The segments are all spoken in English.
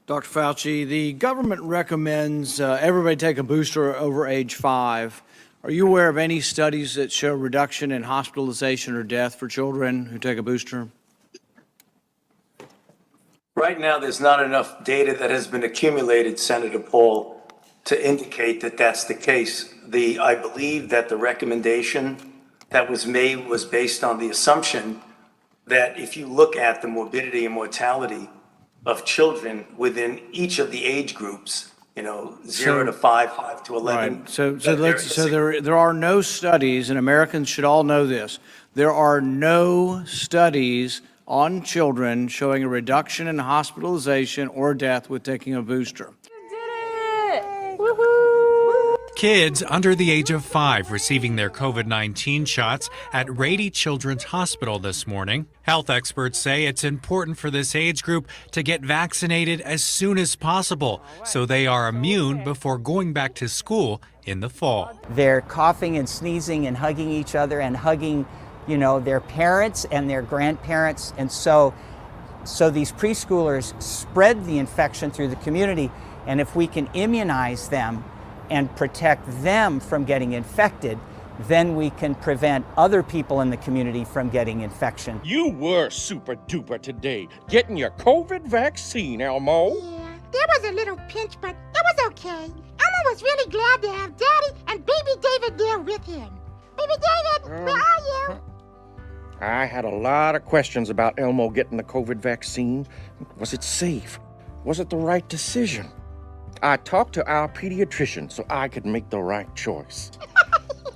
Dr. Fauci, the government recommends everybody take a booster over age 5. Are you aware of any studies that show reduction in hospitalization or death for children who take a booster? Right now, there's not enough data that has been accumulated, Senator Paul, to indicate that that's the case. I believe that the recommendation that was made was based on the assumption that if you look at the morbidity and mortality of children within each of the age groups, 0 to 5, 5 to 11. Right. There are no studies, and Americans should all know this. There are no studies on children showing a reduction in hospitalization or death with taking a booster. You did it! Woohoo! Kids under the age of 5 receiving their COVID-19 shots at Rady Children's Hospital this morning. Health experts say it's important for this age group to get vaccinated as soon as possible so they are immune before going back to school in the fall. They're coughing and sneezing and hugging each other and hugging, their parents and their grandparents. And so these preschoolers spread the infection through the community. And if we can immunize them and protect them from getting infected, then we can prevent other people in the community from getting infection. You were super duper today, getting your COVID vaccine, Elmo. Yeah, there was a little pinch, but it was okay. Elmo was really glad to have Daddy and Baby David there with him. Baby David, where are you? I had a lot of questions about Elmo getting the COVID vaccine. Was it safe? Was it the right decision? I talked to our pediatrician so I could make the right choice.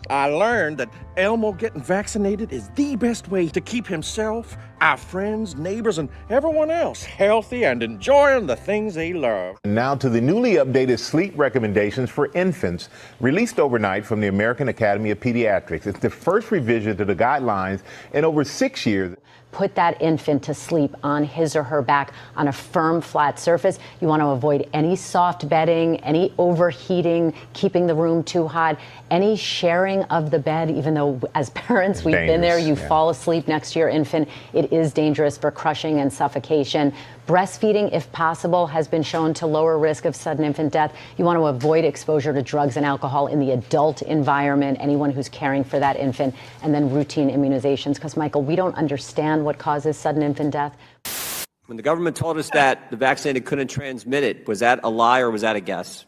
I learned that Elmo getting vaccinated is the best way to keep himself, our friends, neighbors, and everyone else healthy and enjoying the things they love. Now to the newly updated sleep recommendations for infants, released overnight from the American Academy of Pediatrics. It's the first revision to the guidelines in over 6 years. Put that infant to sleep on his or her back on a firm, flat surface. You want to avoid any soft bedding, any overheating, keeping the room too hot, any sharing of the bed, even though as parents we've been there, you fall asleep next to your infant. It is dangerous for crushing and suffocation. Breastfeeding, if possible, has been shown to lower risk of sudden infant death. You want to avoid exposure to drugs and alcohol in the adult environment, anyone who's caring for that infant, and then routine immunizations. Because, Michael, we don't understand what causes sudden infant death. When the government told us that the vaccinated couldn't transmit it, was that a lie or was that a guess?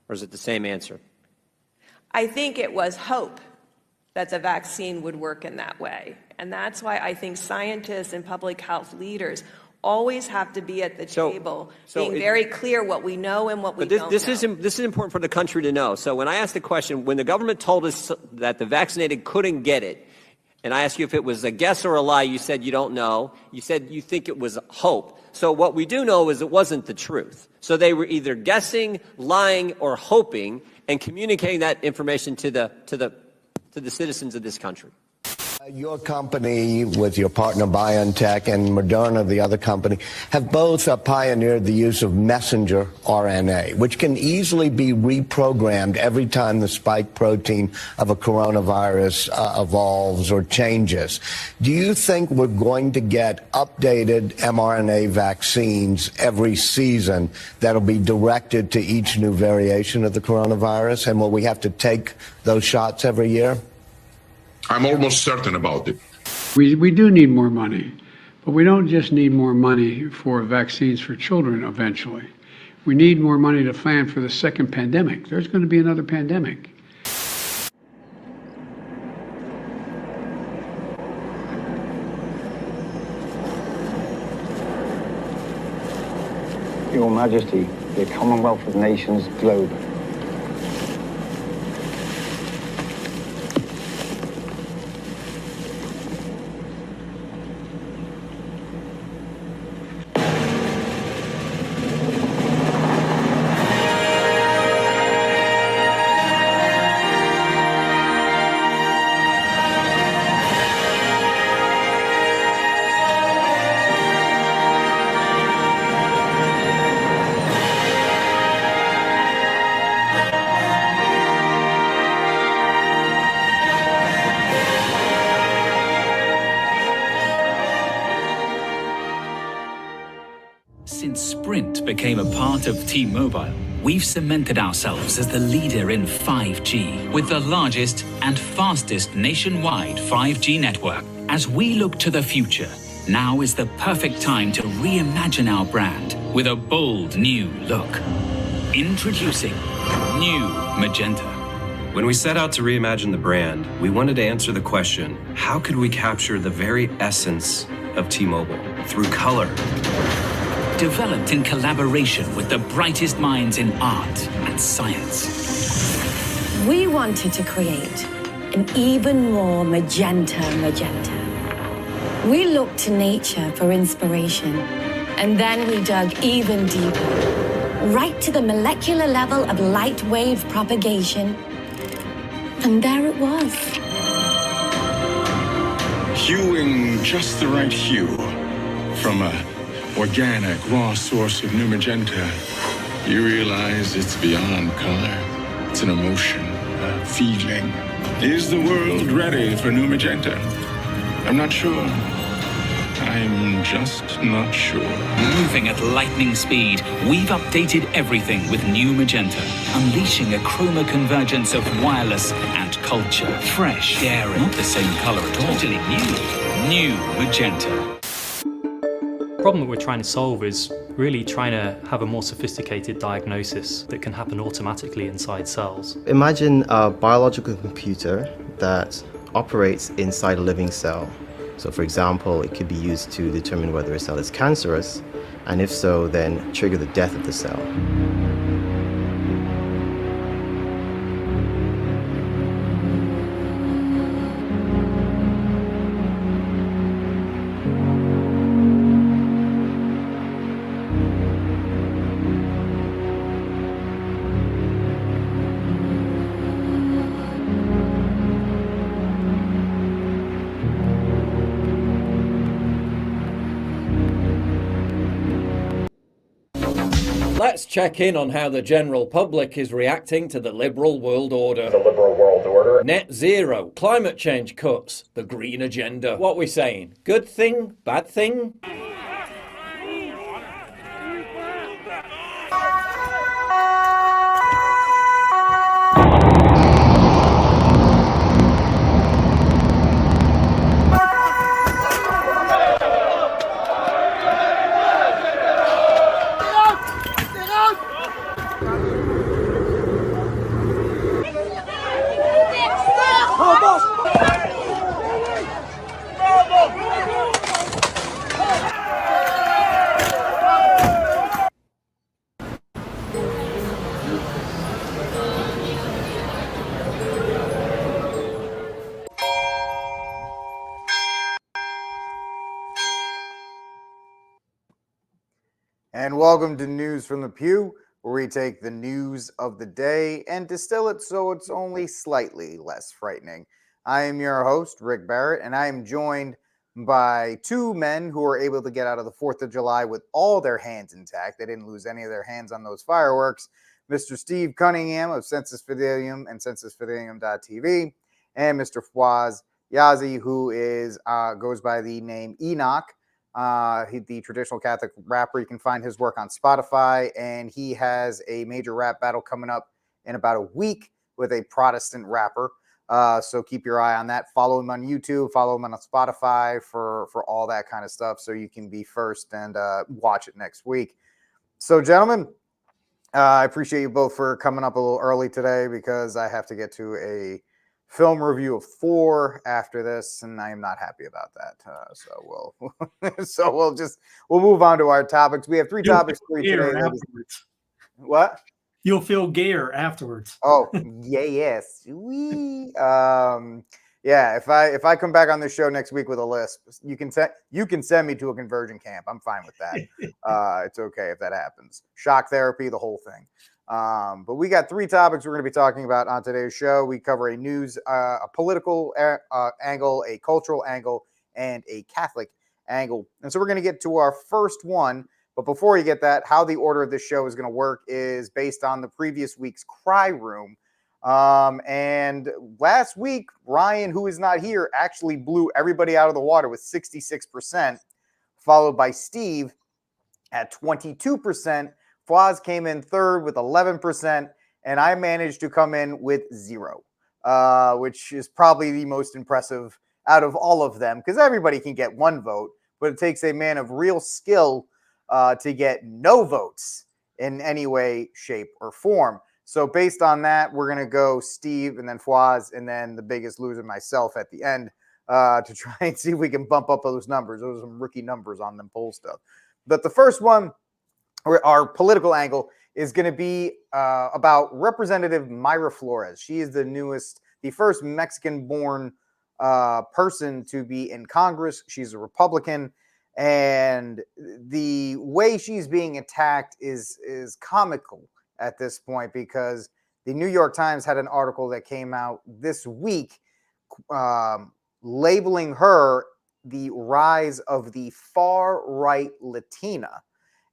Or is it the same answer? I think it was hope that the vaccine would work in that way. And that's why I think scientists and public health leaders always have to be at the table, being very clear what we know and what we don't know. This is important for the country to know. So when I asked the question, when the government told us that the vaccinated couldn't get it, and I asked you if it was a guess or a lie, you said you don't know. You said you think it was hope. So what we do know is it wasn't the truth. So they were either guessing, lying, or hoping, and communicating that information to the citizens of this country. Your company, with your partner BioNTech and Moderna, the other company, have both pioneered the use of messenger RNA, which can easily be reprogrammed every time the spike protein of a coronavirus evolves or changes. Do you think we're going to get updated mRNA vaccines every season that'll be directed to each new variation of the coronavirus? And will we have to take those shots every year? I'm almost certain about it. We do need more money, but we don't just need more money for vaccines for children eventually. We need more money to plan for the second pandemic. There's going to be another pandemic. Your Majesty, the Commonwealth of Nations Globe. since Sprint became a part of T-Mobile, we've cemented ourselves as the leader in 5G, with the largest and fastest nationwide 5G network. As we look to the future, now is the perfect time to reimagine our brand with a bold new look. Introducing New Magenta. When we set out to reimagine the brand, we wanted to answer the question, how could we capture the very essence of T-Mobile through color? Developed in collaboration with the brightest minds in art and science. We wanted to create an even more magenta. We looked to nature for inspiration, and then we dug even deeper, right to the molecular level of light wave propagation. And there it was. Hewing just the right hue from a organic, raw source of new magenta, you realize it's beyond color. It's an emotion, a feeling. Is the world ready for new magenta? I'm not sure. I'm just not sure. Moving at lightning speed, we've updated everything with New Magenta, unleashing a chroma convergence of wireless and culture. Fresh, daring, not the same color at all. Totally new. New Magenta. The problem that we're trying to solve is really trying to have a more sophisticated diagnosis that can happen automatically inside cells. Imagine a biological computer that operates inside a living cell. So for example, it could be used to determine whether a cell is cancerous, and if so, then trigger the death of the cell. Let's check in on how the general public is reacting to the liberal world order. The liberal world order. Net zero, climate change cuts, the green agenda. What we saying? Good thing? Bad thing? And welcome to News from the Pew, where we take the news of the day and distill it so it's only slightly less frightening. I am your host, Rick Barrett, and I am joined by two men who were able to get out of the 4th of July with all their hands intact. They didn't lose any of their hands on those fireworks. Mr. Steve Cunningham of Census Fidelum and CensusFidelium.tv, and Mr. Fawaz Yazi, who goes by the name Enoch. He's the traditional Catholic rapper. You can find his work on Spotify, and he has a major rap battle coming up in about a week with a Protestant rapper. So keep your eye on that. Follow him on YouTube, follow him on Spotify for all that kind of stuff, so you can be first and watch it next week. So, gentlemen, I appreciate you both for coming up a little early today, because I have to get to a film review of Thor after this, and I am not happy about that. We'll move on to our topics. We have three topics for you today. What? You'll feel gayer afterwards. Oh, yes. Yeah, if I come back on this show next week with a lisp, you can send me to a conversion camp. I'm fine with that. It's okay if that happens. Shock therapy, the whole thing. But we got three topics we're going to be talking about on today's show. We cover a news, a political angle, a cultural angle, and a Catholic angle. And so we're going to get to our first one. But before you get that, how the order of this show is going to work is based on the previous week's Cry Room. And last week, Ryan, who is not here, actually blew everybody out of the water with 66%, followed by Steve at 22%. Fawaz came in third with 11%, and I managed to come in with 0, which is probably the most impressive out of all of them, because everybody can get 1 vote, but it takes a man of real skill to get no votes in any way, shape, or form. So based on that, we're going to go Steve and then Fawaz and then the biggest loser, myself, at the end to try and see if we can bump up those numbers. Those are some rookie numbers on them poll stuff. But the first one, or our political angle, is going to be about Representative Mayra Flores. She is the first Mexican-born person to be in Congress. She's a Republican. And the way she's being attacked is comical at this point, because the New York Times had an article that came out this week labeling her the rise of the far-right Latina.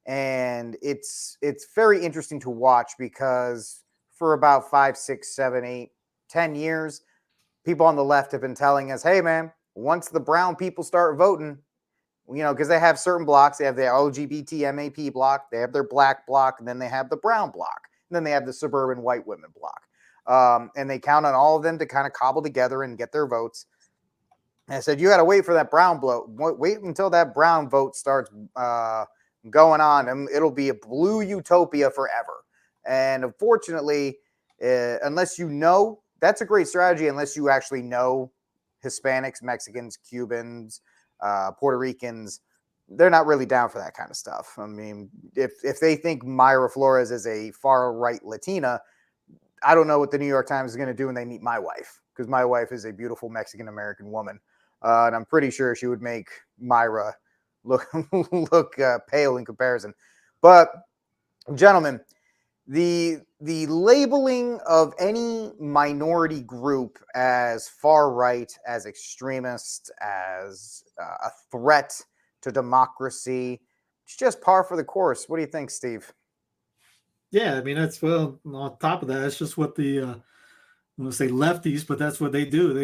And it's very interesting to watch, because for about 5, 6, 7, 8, 10 years, people on the left have been telling us, hey, man, once the brown people start voting, because they have certain blocks. They have the LGBT MAP block, they have their black block, and then they have the brown block, and then they have the suburban white women block. And they count on all of them to kind of cobble together and get their votes. And I said, you got to wait for that brown vote. Wait until that brown vote starts going on, and it'll be a blue utopia forever. And unfortunately, unless you know, that's a great strategy unless you actually know Hispanics, Mexicans, Cubans, Puerto Ricans. They're not really down for that kind of stuff. I mean, if they think Mayra Flores is a far-right Latina, I don't know what the New York Times is going to do when they meet my wife, because my wife is a beautiful Mexican-American woman. And I'm pretty sure she would make Mayra look pale in comparison. But, gentlemen, the labeling of any minority group as far-right, as extremist, as a threat to democracy, it's just par for the course. What do you think, Steve? Yeah, I mean, that's, well, on top of that, it's just what the, I'm going to say lefties, but that's what they do.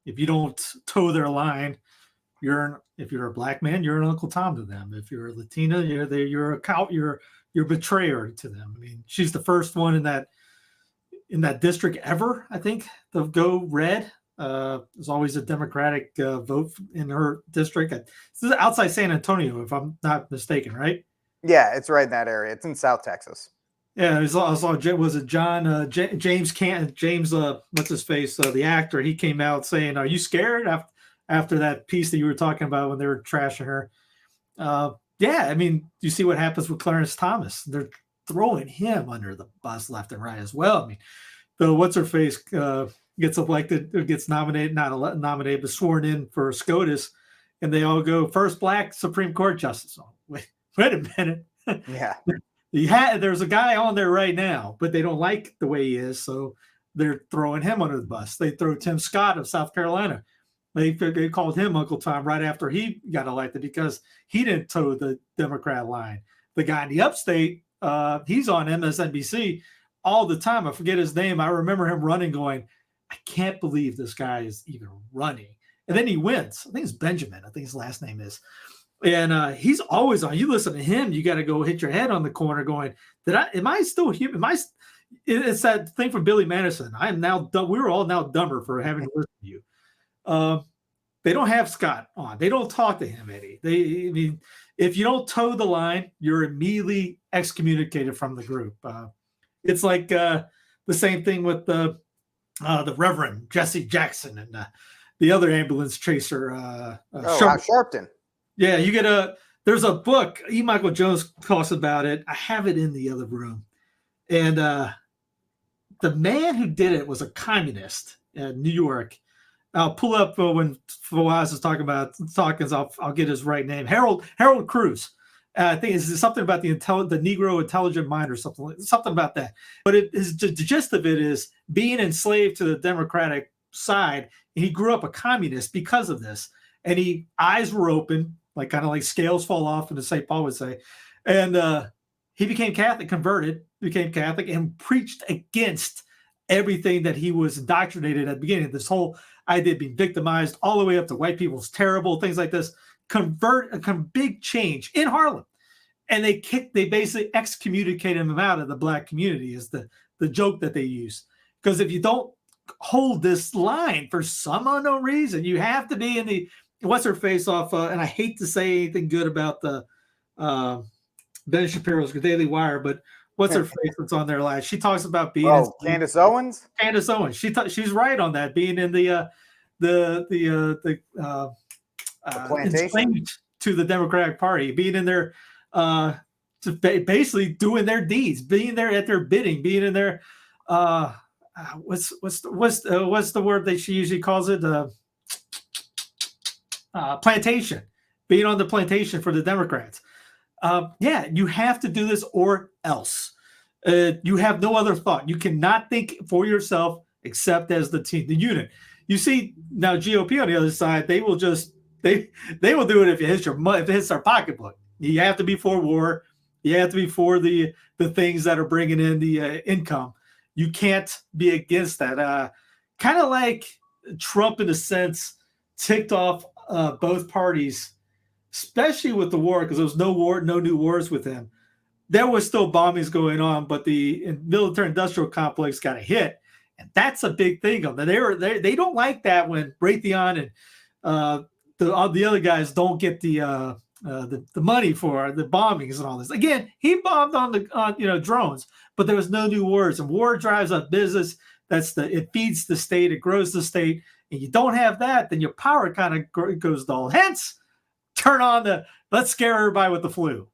If you don't toe their line, if you're a black man, you're an Uncle Tom to them. If you're a Latina, you're a betrayer to them. I mean, she's the first one in that district ever, I think, to go red. There's always a Democratic vote in her district. This is outside San Antonio, if I'm not mistaken, right? Yeah, it's right in that area. It's in South Texas. Yeah, I saw was it John James what's his face, the actor? He came out saying, "Are you scared?" After that piece that you were talking about when they were trashing her. Yeah, I mean, you see what happens with Clarence Thomas. They're throwing him under the bus left and right as well. I mean, the what's her face gets elected, or gets nominated, not nominated, but sworn in for SCOTUS, and they all go first black Supreme Court justice. Oh, wait a minute. Yeah. There's a guy on there right now, but they don't like the way he is, so they're throwing him under the bus. They throw Tim Scott of South Carolina. They called him Uncle Tom right after he got elected because he didn't toe the Democrat line. The guy in the upstate, he's on MSNBC all the time. I forget his name. I remember him running going, I can't believe this guy is even running. And then he wins. I think it's Benjamin. I think his last name is. And he's always on. You listen to him, you got to go hit your head on the corner going, am I still human? It's that thing from Billy Madison. I am now dumb. We were all now dumber for having to listen to you. They don't have Scott on. They don't talk to him, Eddie. I mean, if you don't toe the line, you're immediately excommunicated from the group. It's like the same thing with the Reverend Jesse Jackson and the other ambulance chaser. Sharpton. Yeah, there's a book, E. Michael Jones talks about it. I have it in the other room. And the man who did it was a communist in New York. I'll pull up when Fawaz is talking. I'll get his right name. Harold Cruz. I think it's something about the Negro intelligent mind or something about that. But the gist of it is being enslaved to the Democratic side. And he grew up a communist because of this. And eyes were open, kind of like scales fall off, as St. Paul would say. And he became Catholic, became Catholic, and preached against everything that he was indoctrinated at the beginning. This whole idea of being victimized all the way up to white people's terrible, things like this. Big change in Harlem. and they basically excommunicated him out of the black community is the joke that they use. Because if you don't hold this line for some unknown reason, you have to be in the what's her face off. And I hate to say anything good about the Ben Shapiro's Daily Wire, but what's her face that's on there live? She talks about being Candace Owens. Candace Owens. She's right on that, being in the Plantation enslaved to the Democratic Party, being in there, basically doing their deeds, being there at their bidding, being in there. What's the word that she usually calls it? Plantation, being on the plantation for the Democrats. Yeah, you have to do this or else. You have no other thought. You cannot think for yourself except as the team, the unit. You see now GOP on the other side, they will just they will do it if it hits if it hits their pocketbook. You have to be for war. You have to be for the things that are bringing in the income. You can't be against that. Kind of like Trump, in a sense, ticked off both parties, especially with the war, because there was no war, no new wars with him. There was still bombings going on, but the military-industrial complex got a hit, and that's a big thing. They don't like that when Raytheon and the other guys don't get the money for the bombings and all this. Again, he bombed on drones, but there was no new wars, and war drives up business. It feeds the state, it grows the state, and you don't have that, then your power kind of goes dull. Hence, turn on let's scare everybody with the flu.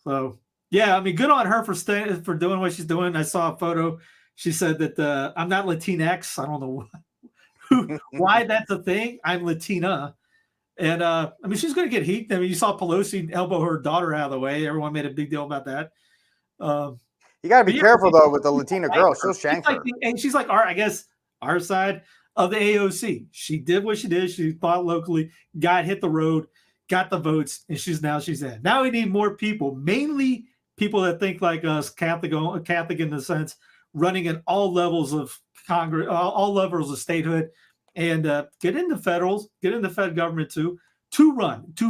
So yeah, I mean, good on her for doing what she's doing. I saw a photo. She said that I'm not Latinx. I don't know why that's a thing. I'm Latina. And I mean, she's going to get heat. I mean, you saw Pelosi elbow her daughter out of the way. Everyone made a big deal about that. You got to be careful though with the Latina girl. She'll shank her. And she's like, I guess our side of the AOC. She did what she did. She fought locally, hit the road, got the votes, and she's in. Now we need more people, mainly people that think like us, Catholic in the sense, running at all levels of Congress, all levels of statehood, and get into Fed government too, to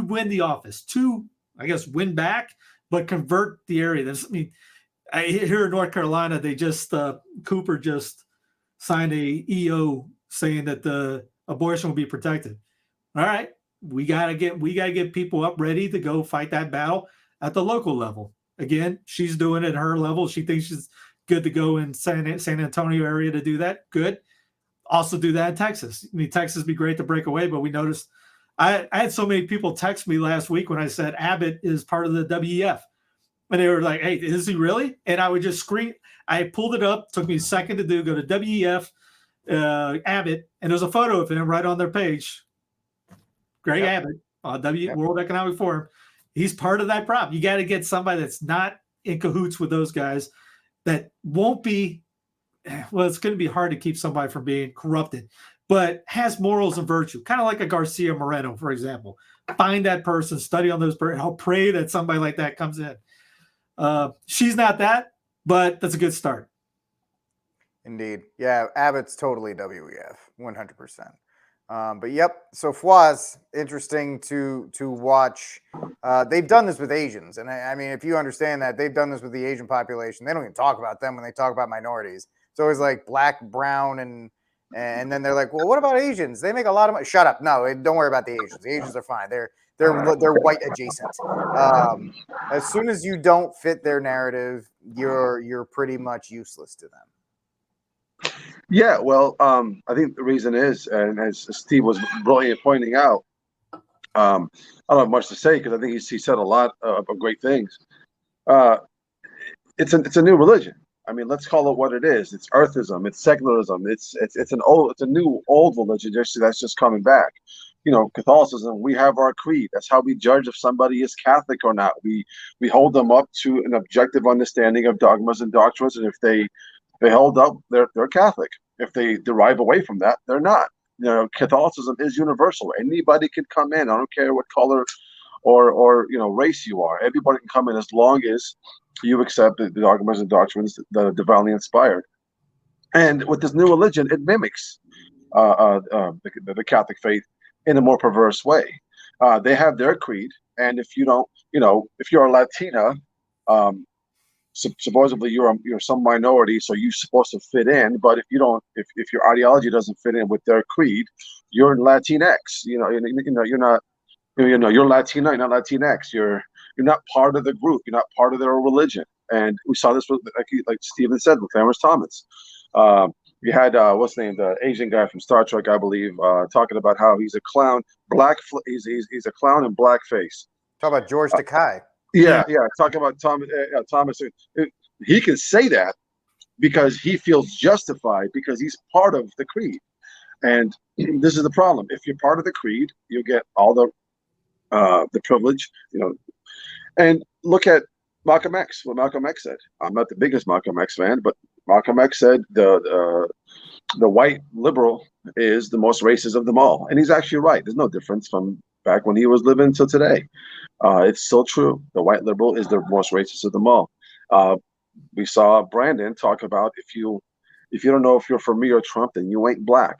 win the office, to, I guess, win back, but convert the area. Here in North Carolina, they just, Cooper just signed a EO saying that the abortion will be protected. All right. We gotta get people up ready to go fight that battle at the local level. Again, she's doing it at her level. She thinks she's good to go in San Antonio area to do that. Good. Also do that in Texas. I mean, Texas would be great to break away, but we noticed I had so many people text me last week when I said Abbott is part of the WEF. And they were like, hey, is he really? And I would just screen. I pulled it up. Took me a second to do. Go to WEF, Abbott, and there's a photo of him right on their page. Greg Abbott, World Economic Forum. He's part of that problem. You got to get somebody that's not in cahoots with those guys, that won't be, well, it's going to be hard to keep somebody from being corrupted, but has morals and virtue, kind of like a Garcia Moreno, for example. Find that person, study on those person. I'll pray that somebody like that comes in. She's not that, but that's a good start. Indeed. Yeah, Abbott's totally WEF, 100%. But yep, so Fawaz, interesting to watch. They've done this with Asians. And I mean, if you understand that, they've done this with the Asian population. They don't even talk about them when they talk about minorities. It's always like black, brown, and then they're like, well, what about Asians? They make a lot of money. Shut up. No, don't worry about the Asians. The Asians are fine. They're white adjacent. As soon as you don't fit their narrative, you're pretty much useless to them. Yeah, well, I think the reason is, and as Steve was brilliant pointing out, I don't have much to say because I think he said a lot of great things. It's a new religion. I mean, let's call it what it is. It's earthism. It's secularism. It's a new old religion that's just coming back. You know, Catholicism. We have our creed. That's how we judge if somebody is Catholic or not. We hold them up to an objective understanding of dogmas and doctrines, and if they hold up, they're Catholic. If they derive away from that, they're not. You know, Catholicism is universal. Anybody can come in. I don't care what color or race you are. Everybody can come in as long as you accept the dogmas and doctrines that are divinely inspired. And with this new religion, it mimics the Catholic faith in a more perverse way. They have their creed, and if you don't, if you're a Latina supposedly you're some minority, so you're supposed to fit in. But if you don't, if your ideology doesn't fit in with their creed, you're Latinx. You're not. You're Latino, you're not Latinx. You're not part of the group. You're not part of their religion. And we saw this with, like Stephen said, with Clarence Thomas. You had what's the name, the Asian guy from Star Trek, I believe, talking about how he's a clown, he's a clown in blackface. Talk about George Takei. Yeah. Talking about Thomas. He can say that because he feels justified because he's part of the creed. And this is the problem. If you're part of the creed, you get all the privilege, And look at Malcolm X. What Malcolm X said. I'm not the biggest Malcolm X fan, but Malcolm X said the white liberal is the most racist of them all, and he's actually right. There's no difference from back when he was living to today. It's still true. The white liberal is the most racist of them all. We saw Brandon talk about if you don't know if you're for me or Trump, then you ain't black.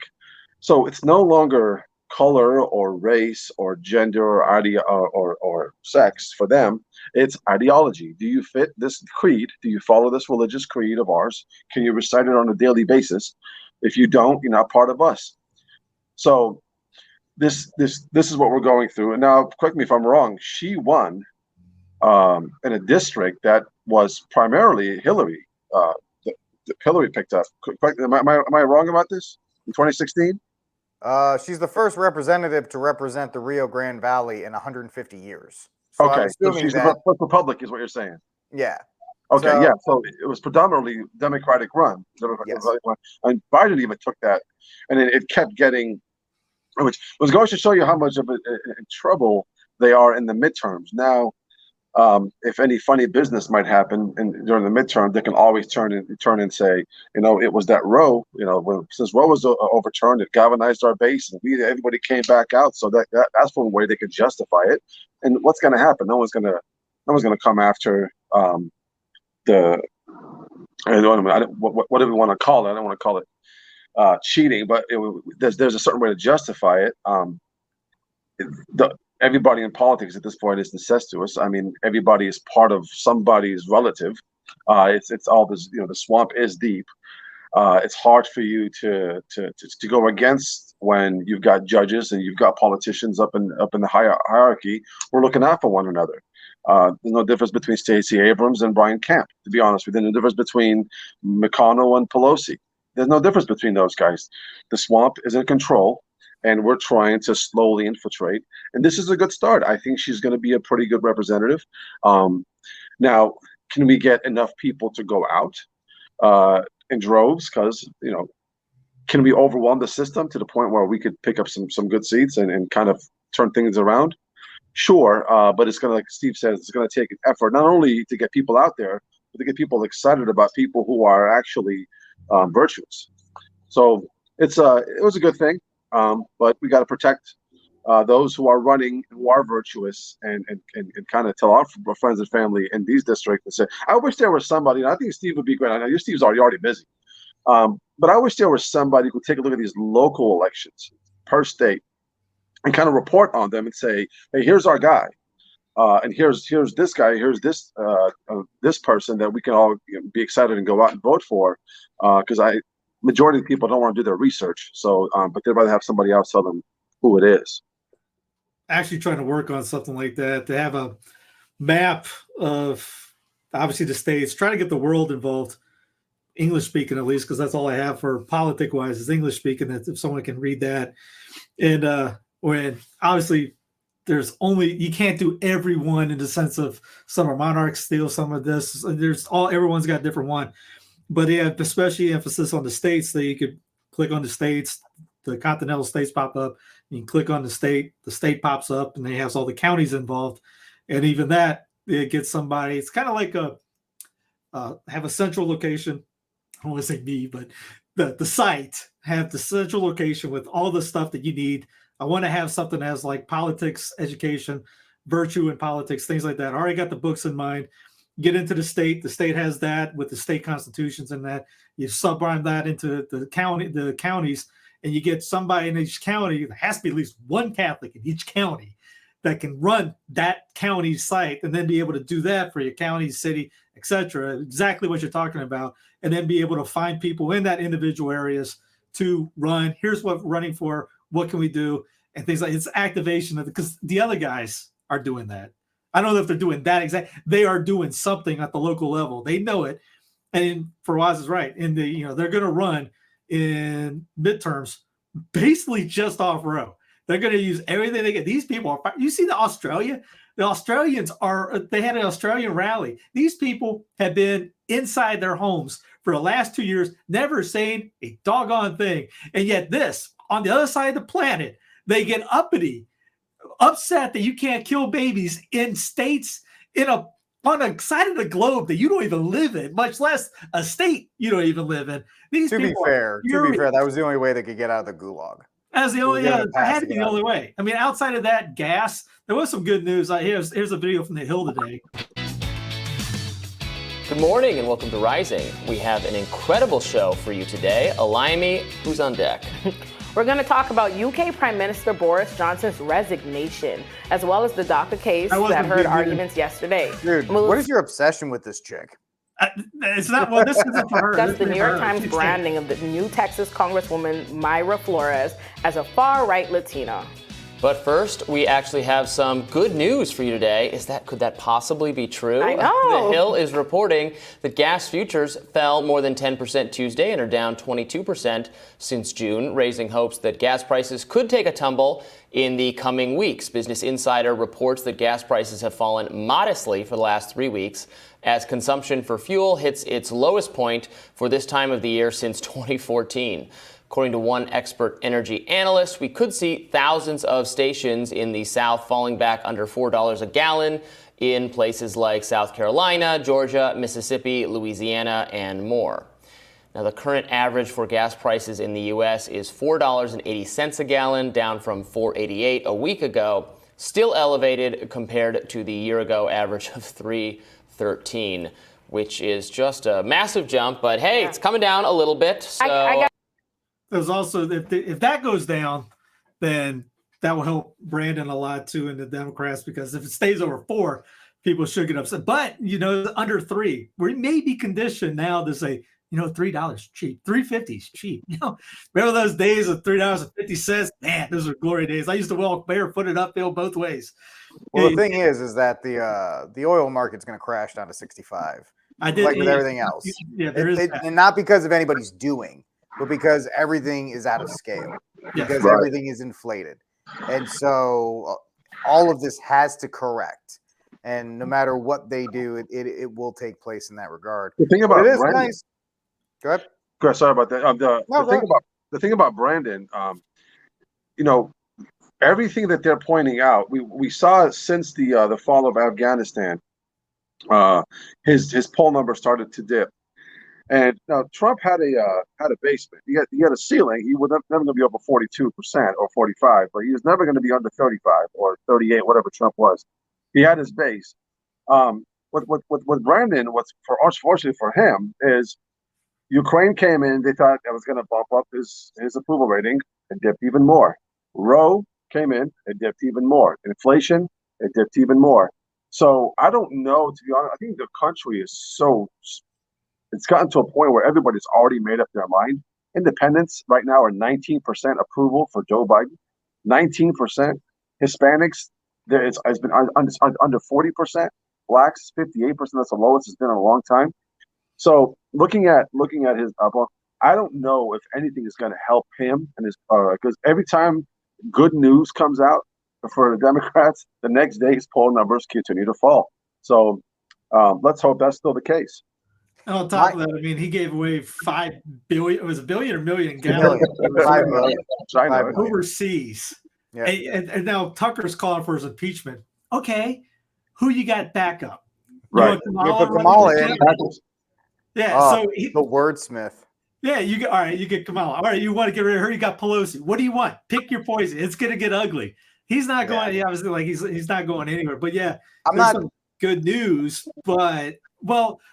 So it's no longer color or race or gender or sex for them. It's ideology. Do you fit this creed? Do you follow this religious creed of ours? Can you recite it on a daily basis? If you don't, you're not part of us. So this is what we're going through. And now, correct me if I'm wrong, she won in a district that was primarily Hillary. Hillary picked up. Am I wrong about this? In 2016? She's the first representative to represent the Rio Grande Valley in 150 years. So okay, so she's the first Republic, is what you're saying. Yeah. Okay, so it was predominantly Democratic run. Yes. And Biden even took that, and it kept getting, which was going to show you how much of in trouble they are in the midterms. Now, if any funny business might happen during the midterm, they can always turn and say, it was that Roe. Since Roe was overturned, it galvanized our base, and everybody came back out. So that's one way they could justify it. And what's going to happen? No one's going to come after whatever we want to call it. I don't want to call it cheating, but there's a certain way to justify it. Everybody in politics at this point is incestuous. I mean, everybody is part of somebody's relative. It's all this. The swamp is deep. It's hard for you to go against when you've got judges and you've got politicians up in the hierarchy. We're looking out for one another. There's no difference between Stacey Abrams and Brian Kemp, to be honest with you. There's no difference between McConnell and Pelosi. There's no difference between those guys. The swamp is in control, and we're trying to slowly infiltrate. And this is a good start. I think she's going to be a pretty good representative. Now, can we get enough people to go out in droves? Because, can we overwhelm the system to the point where we could pick up some good seats and kind of turn things around? Sure, but it's going to, like Steve says, it's going to take an effort not only to get people out there, but to get people excited about people who are actually virtuous. So it was a good thing, but we got to protect those who are running, who are virtuous, and kind of tell our friends and family in these districts and say, I wish there was somebody. And I think Steve would be great. I know your Steve's already busy, but I wish there was somebody who could take a look at these local elections per state and kind of report on them and say, hey, here's our guy. And here's this guy, here's this person that we can all be excited and go out and vote for. Because majority of people don't want to do their research. So, but they'd rather have somebody else tell them who it is. Actually trying to work on something like that, to have a map of obviously the states, try to get the world involved, English speaking at least, because that's all I have for politic wise is English speaking. That if someone can read that. And when obviously you can't do everyone in the sense of some are monarchs steal some of this. Everyone's got a different one, but they have especially emphasis on the states. That you could click on the states, the continental states pop up. You can click on the state pops up, and they have all the counties involved. And even that, it gets somebody. It's kind of like have a central location. I don't want to say me, but the site have the central location with all the stuff that you need. I want to have something as like politics, education, virtue and politics, things like that. I already got the books in mind. Get into the state. The state has that with the state constitutions and that. You subrime that into the counties, and you get somebody in each county. There has to be at least one Catholic in each county that can run that county site and then be able to do that for your county, city, etc. Exactly what you're talking about, and then be able to find people in that individual areas to run. Here's what we're running for. What can we do? And things like it's activation of because the other guys are doing that. I don't know if they're doing that exact. They are doing something at the local level. They know it. And Fawaz is right. In the they're going to run in midterms basically just off row. They're going to use everything they get. These people are. You see the Australians are. They had an Australian rally. These people have been inside their homes for the last 2 years, never saying a doggone thing. And yet, this on the other side of the planet, they get uppity, upset that you can't kill babies in states on a side of the globe that you don't even live in, much less a state you don't even live in. To be fair, that was the only way they could get out of the gulag. As the only, it had to be the only way. I mean, outside of that, gas. There was some good news. Here's a video from the Hill today. Good morning and welcome to Rising. We have an incredible show for you today. Alaymi, who's on deck? We're going to talk about UK Prime Minister Boris Johnson's resignation, as well as the DACA case that heard arguments yesterday. Dude, what is your obsession with this chick? It's not well. This isn't for her. That's the New York Times branding of the new Texas Congresswoman Mayra Flores as a far-right Latina. But first, we actually have some good news for you today. Could that possibly be true? I know. The Hill is reporting that gas futures fell more than 10% Tuesday and are down 22% since June, raising hopes that gas prices could take a tumble in the coming weeks. Business Insider reports that gas prices have fallen modestly for the last 3 weeks as consumption for fuel hits its lowest point for this time of the year since 2014. According to one expert energy analyst, we could see thousands of stations in the South falling back under $4 a gallon in places like South Carolina, Georgia, Mississippi, Louisiana, and more. Now, the current average for gas prices in the U.S. is $4.80 a gallon, down from $4.88 a week ago, still elevated compared to the year-ago average of $3.13, which is just a massive jump. But, hey, it's coming down a little bit. So. There's also, if that goes down, then that will help Brandon a lot too in the Democrats, because if it stays over 4, people should get upset. But, under 3, we may be conditioned now to say, $3 cheap, $3.50 is cheap. Remember those days of $3.50? Man, those are glory days. I used to walk barefooted uphill both ways. Well, the thing is that the oil market's going to crash down to 65. Like with everything else. Yeah, there is that. And not because of anybody's doing, but because everything is out of scale, because everything is inflated. And so all of this has to correct. And no matter what they do, it will take place in that regard. The thing about Brandon, nice. Go ahead. Sorry about that. The thing about Brandon, everything that they're pointing out, we saw since the fall of Afghanistan, his poll number started to dip. And now Trump had a basement. He had a ceiling. He was never going to be over 42% or 45, but he was never going to be under 35 or 38, whatever Trump was. He had his base. With Brandon, what's unfortunately for him is Ukraine came in. They thought that was going to bump up his approval rating and dipped even more. Roe came in and dipped even more. Inflation, it dipped even more. So I don't know, to be honest. I think the country is it's gotten to a point where everybody's already made up their mind. Independents right now are 19% approval for Joe Biden. 19%. Hispanics, it's been under 40%. Blacks, 58%. That's the lowest it's been in a long time. So looking at his I don't know if anything is going to help him and his because every time good news comes out for the Democrats, the next day his poll numbers continue to fall. So let's hope that's still the case. And on top of that, I mean, he gave away $5 billion. It was $1 billion or $1 million gallons overseas. Yeah. And now Tucker's calling for his impeachment. Okay, who you got backup? Right. You put Kamala in. Yeah. So the wordsmith. Yeah, all right. You get Kamala. All right, you want to get rid of her? You got Pelosi. What do you want? Pick your poison. It's gonna get ugly. He's not going. Yeah, obviously, like he's not going anywhere. But yeah, some good news. But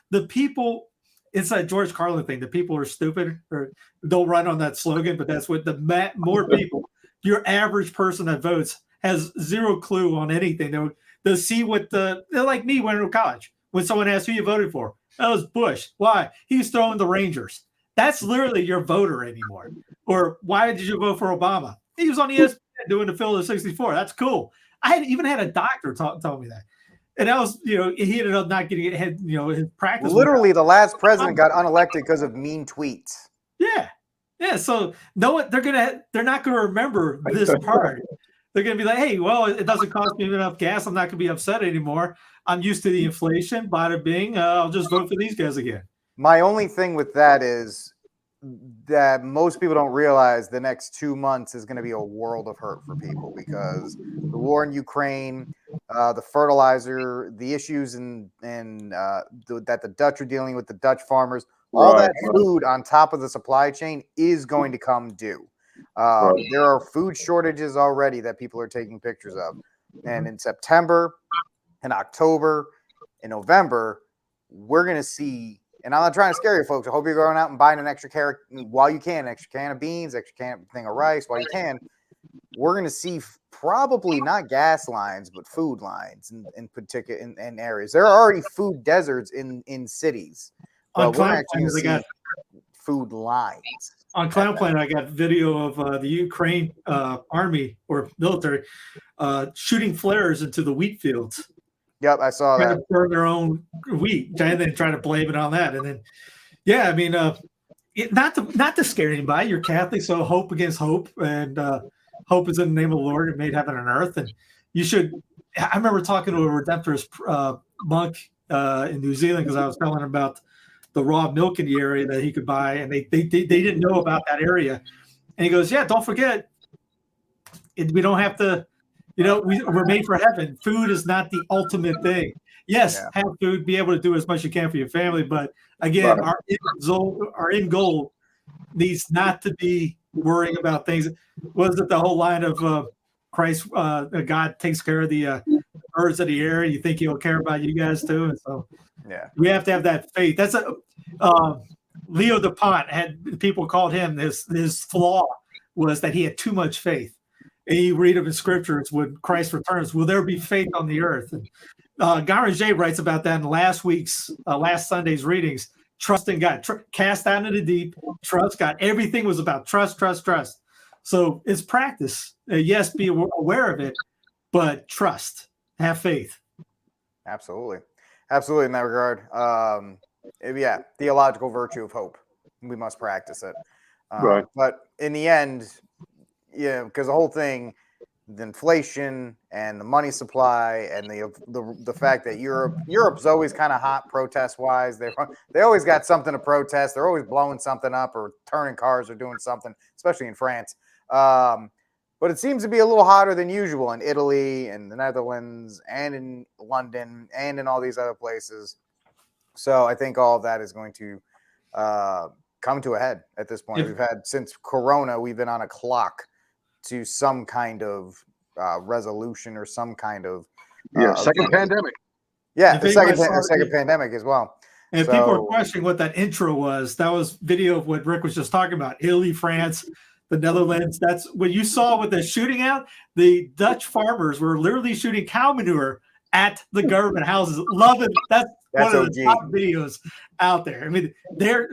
the people. It's that George Carlin thing. The people are stupid, or they'll run on that slogan. But that's what more people. Your average person that votes has zero clue on anything. They'll see what they're like me when in college. When someone asks who you voted for, that was Bush. Why? He was throwing the Rangers. That's literally your voter anymore. Or why did you vote for Obama? He was on ESPN doing the Phil 64. That's cool. I even had a doctor tell me that. And that was, he ended up not getting it. Had, his practice. Literally, the last president got unelected because of mean tweets. Yeah. Yeah. So they're not gonna remember this part. They're gonna be like, hey, well, it doesn't cost me enough gas. I'm not gonna be upset anymore. I'm used to the inflation. Bada bing. I'll just vote for these guys again. My only thing with that is that most people don't realize the next 2 months is going to be a world of hurt for people because the war in Ukraine, the fertilizer, the issues that the Dutch are dealing with, the Dutch farmers, all that food on top of the supply chain is going to come due. There are food shortages already that people are taking pictures of. And in September, in October, in November, we're going to see. And I'm not trying to scare you folks. I hope you're going out and buying an extra carrot while you can, extra can of beans, extra thing of rice while you can. We're going to see probably not gas lines, but food lines in particular in areas. There are already food deserts in cities. On Clown Planet, they got food lines. On Clown Planet, I got video of the Ukraine army or military shooting flares into the whete fields. Yep, I saw that. To burn their own wheat, and then try to blame it on that. And then, yeah, I mean, not to scare anybody. You're Catholic, so hope against hope, and hope is in the name of the Lord who made heaven and earth. And you should. I remember talking to a Redemptorist monk in New Zealand because I was telling him about the raw milk in the area that he could buy, and they didn't know about that area. And he goes, "Yeah, don't forget, we don't have to." We're made for heaven. Food is not the ultimate thing. Yes, have food, be able to do as much as you can for your family. But again, our end goal needs not to be worrying about things. Was it the whole line of Christ, God takes care of the birds of the air? You think he'll care about you guys too? And so we have to have that faith. That's Leo DuPont had people called him his flaw was that he had too much faith. And you read of in scriptures when Christ returns, will there be faith on the earth? And Garanger writes about that in last Sunday's readings. Trust in God, cast out into the deep, trust God. Everything was about trust. So it's practice. Yes, be aware of it, but trust, have faith. Absolutely in that regard. Theological virtue of hope. We must practice it. But in the end, because the whole thing, the inflation and the money supply and the fact that Europe's always kind of hot protest wise. They always got something to protest. They're always blowing something up or turning cars or doing something, especially in France. But it seems to be a little hotter than usual in Italy and the Netherlands and in London and in all these other places. So I think all of that is going to come to a head at this point. We've had since Corona, we've been on a clock to some kind of resolution or some kind of second pandemic. Yeah, the second pandemic as well. And people are questioning what that intro was. That was video of what Rick was just talking about. Italy, France, the Netherlands. That's what you saw with the shooting out. The Dutch farmers were literally shooting cow manure at the government houses. Love it. That's one of the top videos out there. I mean,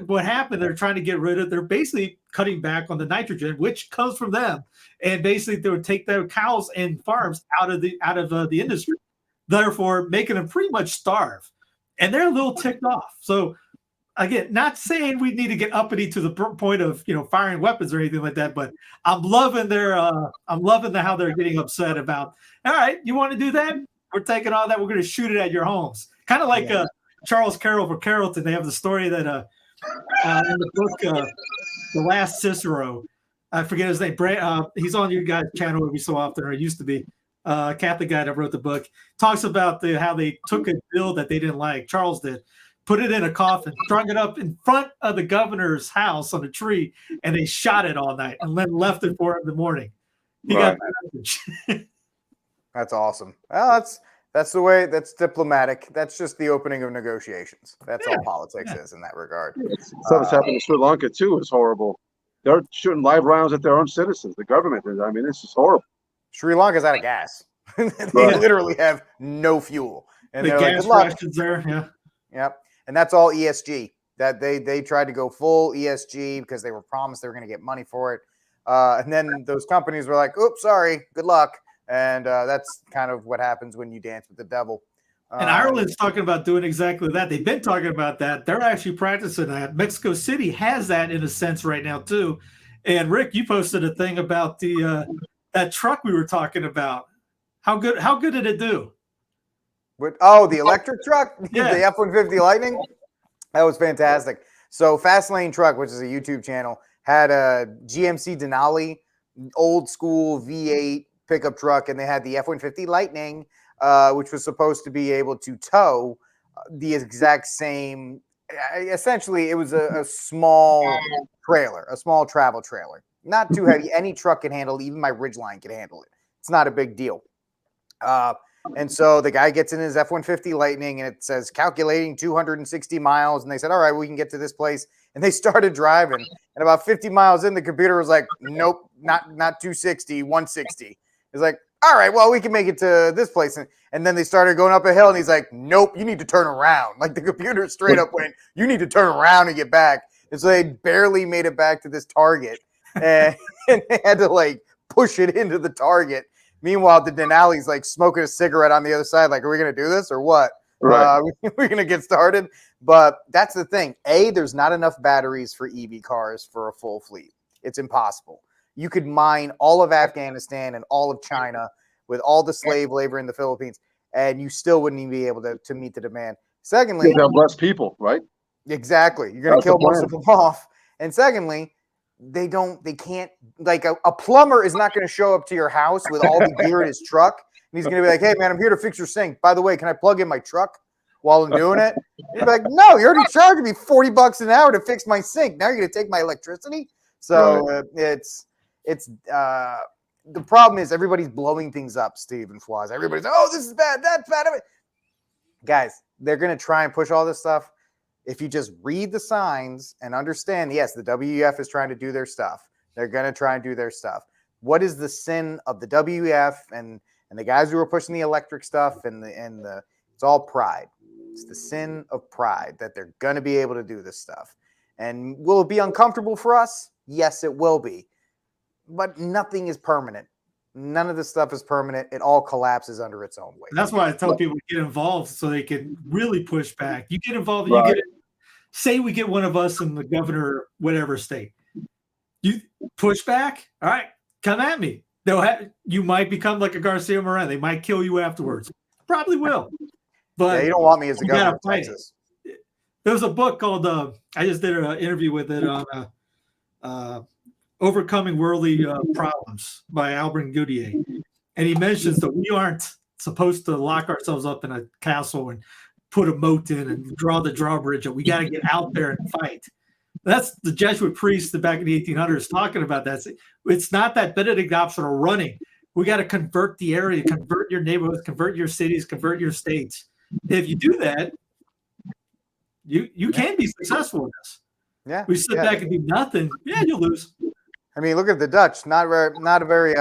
what happened, they're trying to get rid of, they're basically cutting back on the nitrogen, which comes from them. And basically they would take their cows and farms out of the industry, therefore making them pretty much starve. And they're a little ticked off. So again, not saying we need to get uppity to the point of, firing weapons or anything like that, but I'm loving how they're getting upset about, all right, you want to do that? We're taking all that. We're going to shoot it at your homes. Kind of like Charles Carroll for Carrollton. They have the story that in the book, The Last Cicero, I forget his name. He's on your guys' channel every so often, or it used to be. Catholic guy that wrote the book talks about how they took a bill that they didn't like. Charles did, put it in a coffin, strung it up in front of the governor's house on a tree, and they shot it all night and then left it for him in the morning. He got the message. That's awesome. Well, that's the way. That's diplomatic. That's just the opening of negotiations. That's all politics is in that regard. So what's happened in Sri Lanka too is horrible. They're shooting live rounds at their own citizens. The government is. I mean, this is horrible. Sri Lanka's out of gas. They literally have no fuel. And the they're like, gas good luck. rations there, yeah. Yep. And that's all ESG. That they tried to go full ESG because they were promised they were going to get money for it. And then those companies were like, oops, sorry, good luck. And that's kind of what happens when you dance with the devil. And Ireland's talking about doing exactly that. They've been talking about that. They're actually practicing that. Mexico City has that in a sense right now too. And Rick, you posted a thing about the that truck we were talking about. How good did it do? The electric truck? Yeah. The F-150 Lightning? That was fantastic. So Fast Lane Truck, which is a YouTube channel, had a GMC Denali, old school V8 pickup truck, and they had the F-150 Lightning, which was supposed to be able to tow the exact same. Essentially, it was a small trailer, a small travel trailer. Not too heavy. Any truck can handle it. Even my Ridgeline can handle it. It's not a big deal. And so the guy gets in his F-150 Lightning, and it says calculating 260 miles. And they said, all right, we can get to this place. And they started driving. And about 50 miles in, the computer was like, nope, not 260, 160. It's like, all right, well, we can make it to this place. And then they started going up a hill, and he's like, nope, you need to turn around. Like the computer straight up went, you need to turn around and get back. And so they barely made it back to this target. And they had to like push it into the target. Meanwhile, the Denali's like smoking a cigarette on the other side. Like, are we going to do this or what? Right. We're going to get started. But that's the thing. There's not enough batteries for EV cars for a full fleet. It's impossible. You could mine all of Afghanistan and all of China with all the slave labor in the Philippines, and you still wouldn't even be able to meet the demand. Secondly, you have less people, right? Exactly. You're going to kill most of them off. And secondly, they can't, like a plumber is not going to show up to your house with all the gear in his truck. And he's going to be like, hey man, I'm here to fix your sink. By the way, can I plug in my truck while I'm doing it? You're like, no, you already charged me $40 an hour to fix my sink. Now you're going to take my electricity. So it's the problem is everybody's blowing things up, Steve and Fwaz. Everybody's, oh, this is bad. That's bad. Guys, they're going to try and push all this stuff. If you just read the signs and understand, yes, the WEF is trying to do their stuff. They're going to try and do their stuff. What is the sin of the WEF and the guys who are pushing the electric stuff it's all pride. It's the sin of pride that they're going to be able to do this stuff. And will it be uncomfortable for us? Yes, it will be. But nothing is permanent. None of this stuff is permanent. It all collapses under its own weight. That's why I tell people to get involved so they can really push back. You get involved, you get it. Say we get one of us in the governor, whatever state. You push back, all right, come at me. You might become like a Garcia Moreno. They might kill you afterwards. Probably will. But you don't want me as the governor of Texas. There was a book called, I just did an interview with it on Overcoming Worldly Problems by Albert Goudier. And he mentions that we aren't supposed to lock ourselves up in a castle and put a moat in and draw the drawbridge. We got to get out there and fight. That's the Jesuit priests back in the 1800s talking about that. It's not that Benedict optional running. We got to convert the area, convert your neighborhoods, convert your cities, convert your states. If you do that, you can be successful in this. Yeah. We sit back and do nothing. Yeah, you'll lose. I mean, look at the Dutch. Not a very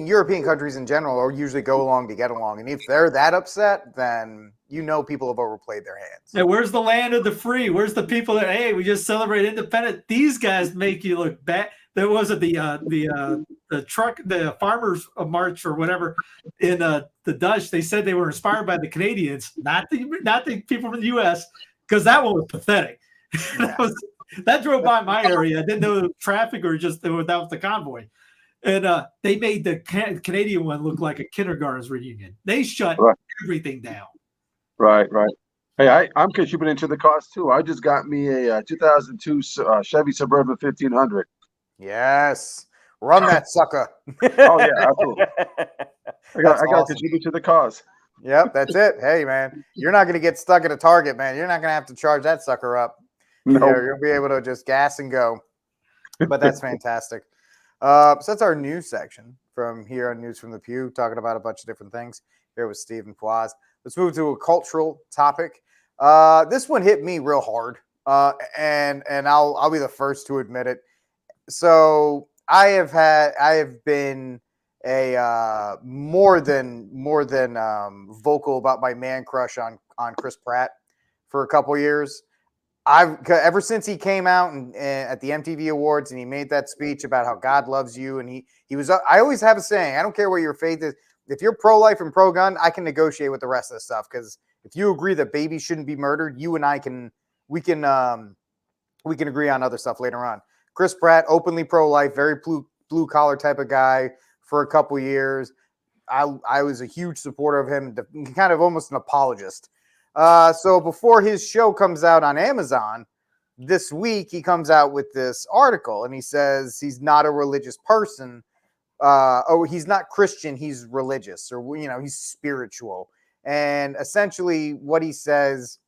European countries in general usually go along to get along. And if they're that upset, then people have overplayed their hands. Hey, where's the land of the free? Where's the people that, hey, we just celebrate independence? These guys make you look bad. There was the farmers march or whatever in the Dutch. They said they were inspired by the Canadians, not the people from the U.S., because that one was pathetic. That drove by my area. I didn't know the traffic or just that was the convoy. And they made the Canadian one look like a kindergarten's reunion. They shut everything down. Right. Hey, I'm contributing to the cause too. I just got me a 2002 Chevy Suburban 1500. Yes. Run that sucker. Oh, yeah, absolutely. I got to contribute to the cause. Yep, that's it. Hey, man, you're not going to get stuck at a Target, man. You're not going to have to charge that sucker up. No. You're going to be able to just gas and go. But that's fantastic. So that's our news section from here on News from the Pew, talking about a bunch of different things here with Steve and Fwaz. Let's move to a cultural topic. This one hit me real hard, and I'll be the first to admit it. So I have been a more than vocal about my man crush on Chris Pratt for a couple years. Ever since he came out and at the MTV Awards and he made that speech about how God loves you, and he was. I always have a saying: I don't care what your faith is. If you're pro-life and pro-gun, I can negotiate with the rest of the stuff, because if you agree that babies shouldn't be murdered, you and I can agree on other stuff later on. Chris Pratt, openly pro-life, very blue collar type of guy for a couple years. I was a huge supporter of him, kind of almost an apologist. So before his show comes out on Amazon this week, he comes out with this article and he says he's not a religious person. He's not Christian, he's religious, or he's spiritual. And essentially what he says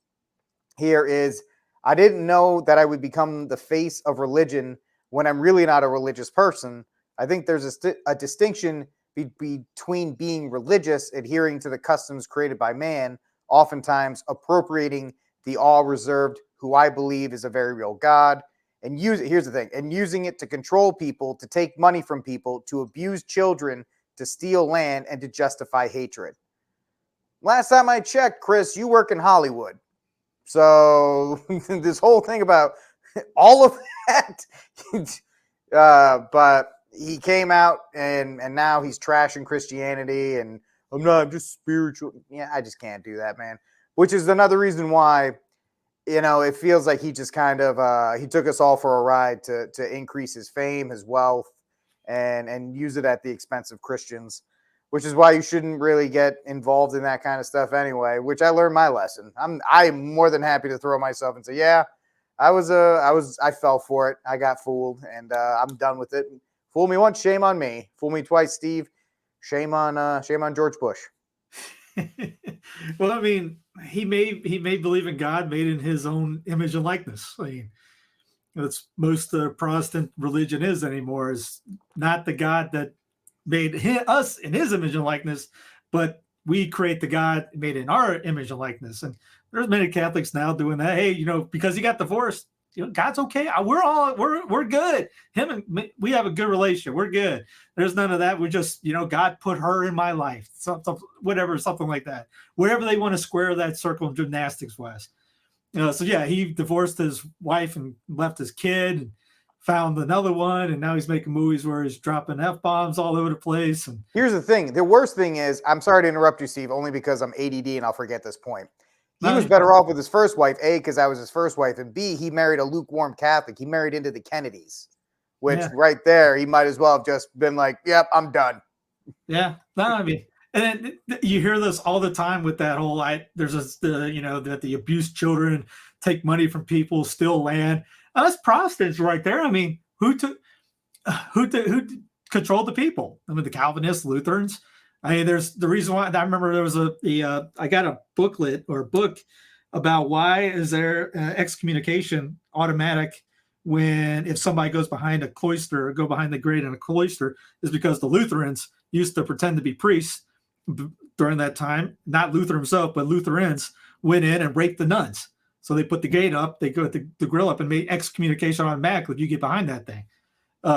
here is, I didn't know that I would become the face of religion when I'm really not a religious person. I think there's a distinction between being religious, adhering to the customs created by man, oftentimes appropriating the all-reserved, who I believe is a very real God, and here's the thing, and using it to control people, to take money from people, to abuse children, to steal land, and to justify hatred. Last time I checked, Chris, you work in Hollywood. So this whole thing about all of that, but he came out and now he's trashing Christianity and I'm just spiritual. Yeah, I just can't do that, man. Which is another reason why, it feels like he just kind of he took us all for a ride to increase his fame, his wealth, and use it at the expense of Christians. Which is why you shouldn't really get involved in that kind of stuff anyway, which I learned my lesson. I'm more than happy to throw myself and say, yeah, I fell for it. I got fooled, and I'm done with it. Fool me once, shame on me. Fool me twice, Steve. Shame on George Bush. Well, I mean, he may believe in God made in his own image and likeness. I mean, that's most Protestant religion is anymore, is not the God that made us in his image and likeness, but we create the God made in our image and likeness. And there's many Catholics now doing that. Hey, because he got divorced, God's okay. We're good. Him and me, we have a good relationship. We're good. There's none of that. We're just, God put her in my life, something like that. Wherever they want to square that circle of gymnastics was. So yeah, he divorced his wife and left his kid and found another one, and now he's making movies where he's dropping F-bombs all over the place. And here's the thing. The worst thing is, I'm sorry to interrupt you, Steve, only because I'm ADD and I'll forget this point. He was better off with his first wife, A, because I was his first wife, and B, he married a lukewarm Catholic. He married into the Kennedys, which right there, he might as well have just been like, yep, I'm done. Yeah. No, I mean, and then you hear this all the time with that whole, that the abused children take money from people, steal land. Us Protestants right there. I mean, who controlled the people? I mean, the Calvinists, Lutherans. I mean, there's the reason why. I remember there was I got a booklet or a book about why is there excommunication automatic if somebody goes behind a cloister or go behind the grate in a cloister, is because the Lutherans used to pretend to be priests during that time. Not Luther himself, but Lutherans went in and raped the nuns. So they put the gate up, they go the grill up, and made excommunication automatic if you get behind that thing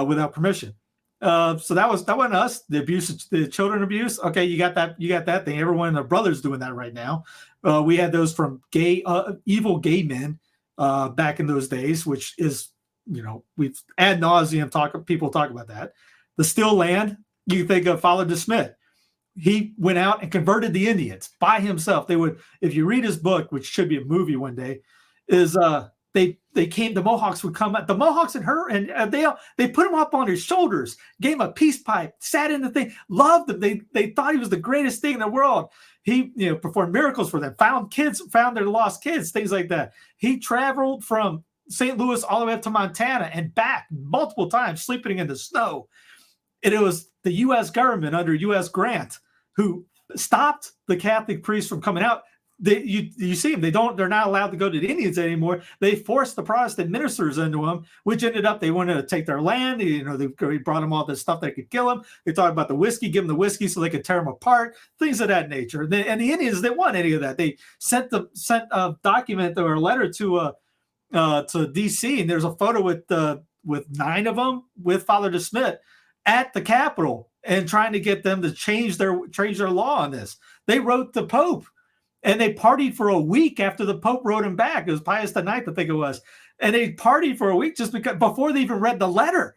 without permission. So that wasn't us. The abuse, the children abuse. Okay, you got that thing. Everyone and their brothers doing that right now. We had those from evil gay men back in those days, which is, we've ad nauseum people talk about that. The still land. You think of Father DeSmith. He went out and converted the Indians by himself. They would, if you read his book, which should be a movie one day, is they came, the Mohawks would come out, the Mohawks and her, and they put him up on his shoulders, gave him a peace pipe, sat in the thing, loved him. They thought he was the greatest thing in the world. He performed miracles for them, found their lost kids, things like that. He traveled from St. Louis all the way up to Montana and back multiple times, sleeping in the snow. And it was the U.S. government under U.S. Grant who stopped the Catholic priests from coming out. You see them. They're not allowed to go to the Indians anymore. They forced the Protestant ministers into them, which ended up, they wanted to take their land. They brought them all this stuff that could kill them. They talked about the whiskey, give them the whiskey so they could tear them apart, things of that nature. And the Indians didn't want any of that. They sent a document or a letter to DC, and there's a photo with with 9 of them with Father DeSmit at the Capitol and trying to get them to change their law on this. They wrote the Pope, and they partied for a week after the Pope wrote him back. It was Pius IX, I think it was. And they partied for a week just because before they even read the letter,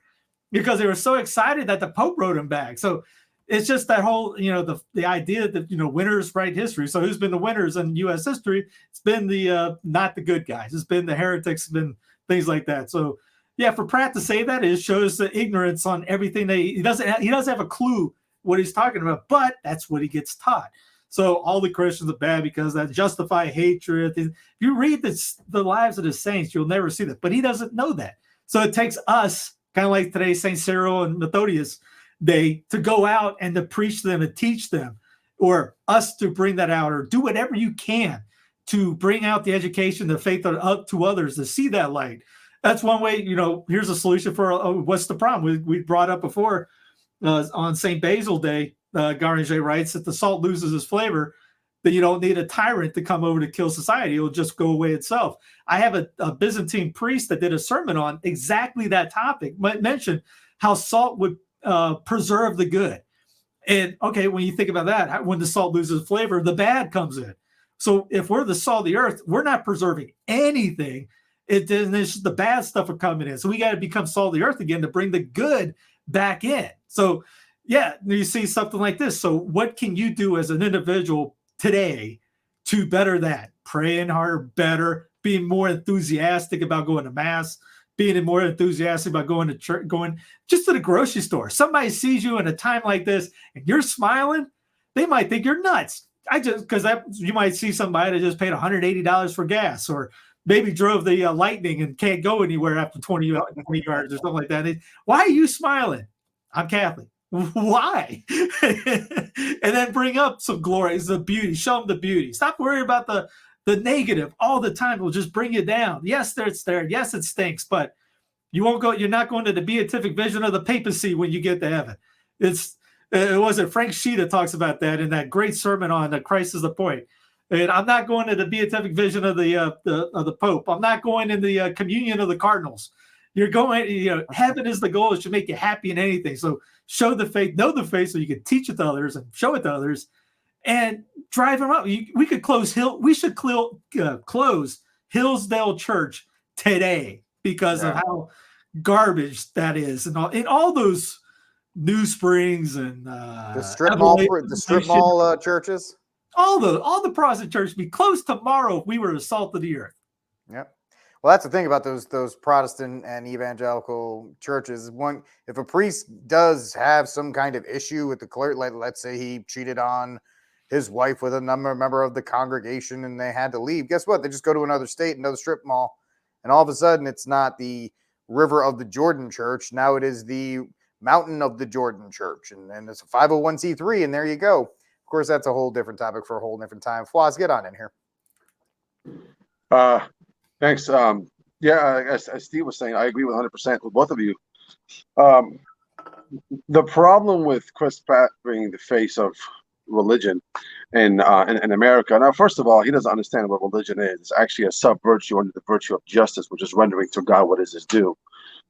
because they were so excited that the Pope wrote him back. So it's just that whole, the idea that, winners write history. So who's been the winners in U.S. history? It's been the not the good guys. It's been the heretics, it's been things like that. So yeah, for Pratt to say that, it shows the ignorance on everything. He doesn't have a clue what he's talking about, but that's what he gets taught. So all the Christians are bad because that justify hatred. If you read the lives of the saints, you'll never see that. But he doesn't know that. So it takes us, kind of like today, St. Cyril and Methodius Day, to go out and to preach them and teach them, or us to bring that out, or do whatever you can to bring out the education, the faith to others to see that light. That's one way, here's a solution for what's the problem. We brought up before on St. Basil Day, Garanger writes that the salt loses its flavor, that you don't need a tyrant to come over to kill society. It'll just go away itself. I have a Byzantine priest that did a sermon on exactly that topic, mentioned how salt would preserve the good. And okay, when you think about that, when the salt loses flavor, the bad comes in. So if we're the salt of the earth, we're not preserving anything. It's just the bad stuff are coming in. So we got to become salt of the earth again to bring the good back in. So yeah, you see something like this. So what can you do as an individual today to better that? Praying harder, better, being more enthusiastic about going to mass, being more enthusiastic about going to church, going just to the grocery store. Somebody sees you in a time like this and you're smiling, they might think you're nuts. Because you might see somebody that just paid $180 for gas, or maybe drove the Lightning and can't go anywhere after 20 yards or something like that. Why are you smiling? I'm Catholic. Why? And then bring up some glories, the beauty, show them the beauty. Stop worrying about the negative all the time. Will just bring you down. Yes, it's there. Yes, it stinks, but you're not going to the beatific vision of the papacy when you get to heaven. It wasn't Frank Sheeta talks about that in that great sermon on Christ is the point. And I'm not going to the beatific vision of the Pope. I'm not going in the communion of the cardinals. You're going, heaven is the goal. It should make you happy in anything. So show the faith, know the faith, so you can teach it to others and show it to others, and drive them out. We could close We should close Hillsdale Church today because of how garbage that is, and all those New Springs and the strip mall churches. All the Protestant churches be closed tomorrow if we were the salt of the earth. Yep. Well, that's the thing about those Protestant and evangelical churches. If a priest does have some kind of issue with the clergy, like let's say he cheated on his wife with another member of the congregation and they had to leave, guess what? They just go to another state, another strip mall, and all of a sudden it's not the River of the Jordan Church. Now it is the Mountain of the Jordan Church, and it's a 501c3, and there you go. Of course, that's a whole different topic for a whole different time. Floss, get on in here. Thanks. As Steve was saying, I agree with 100% with both of you. The problem with Chris Pratt being the face of religion in America. Now, first of all, he doesn't understand what religion is. It's actually a sub-virtue under the virtue of justice, which is rendering to God what is his due.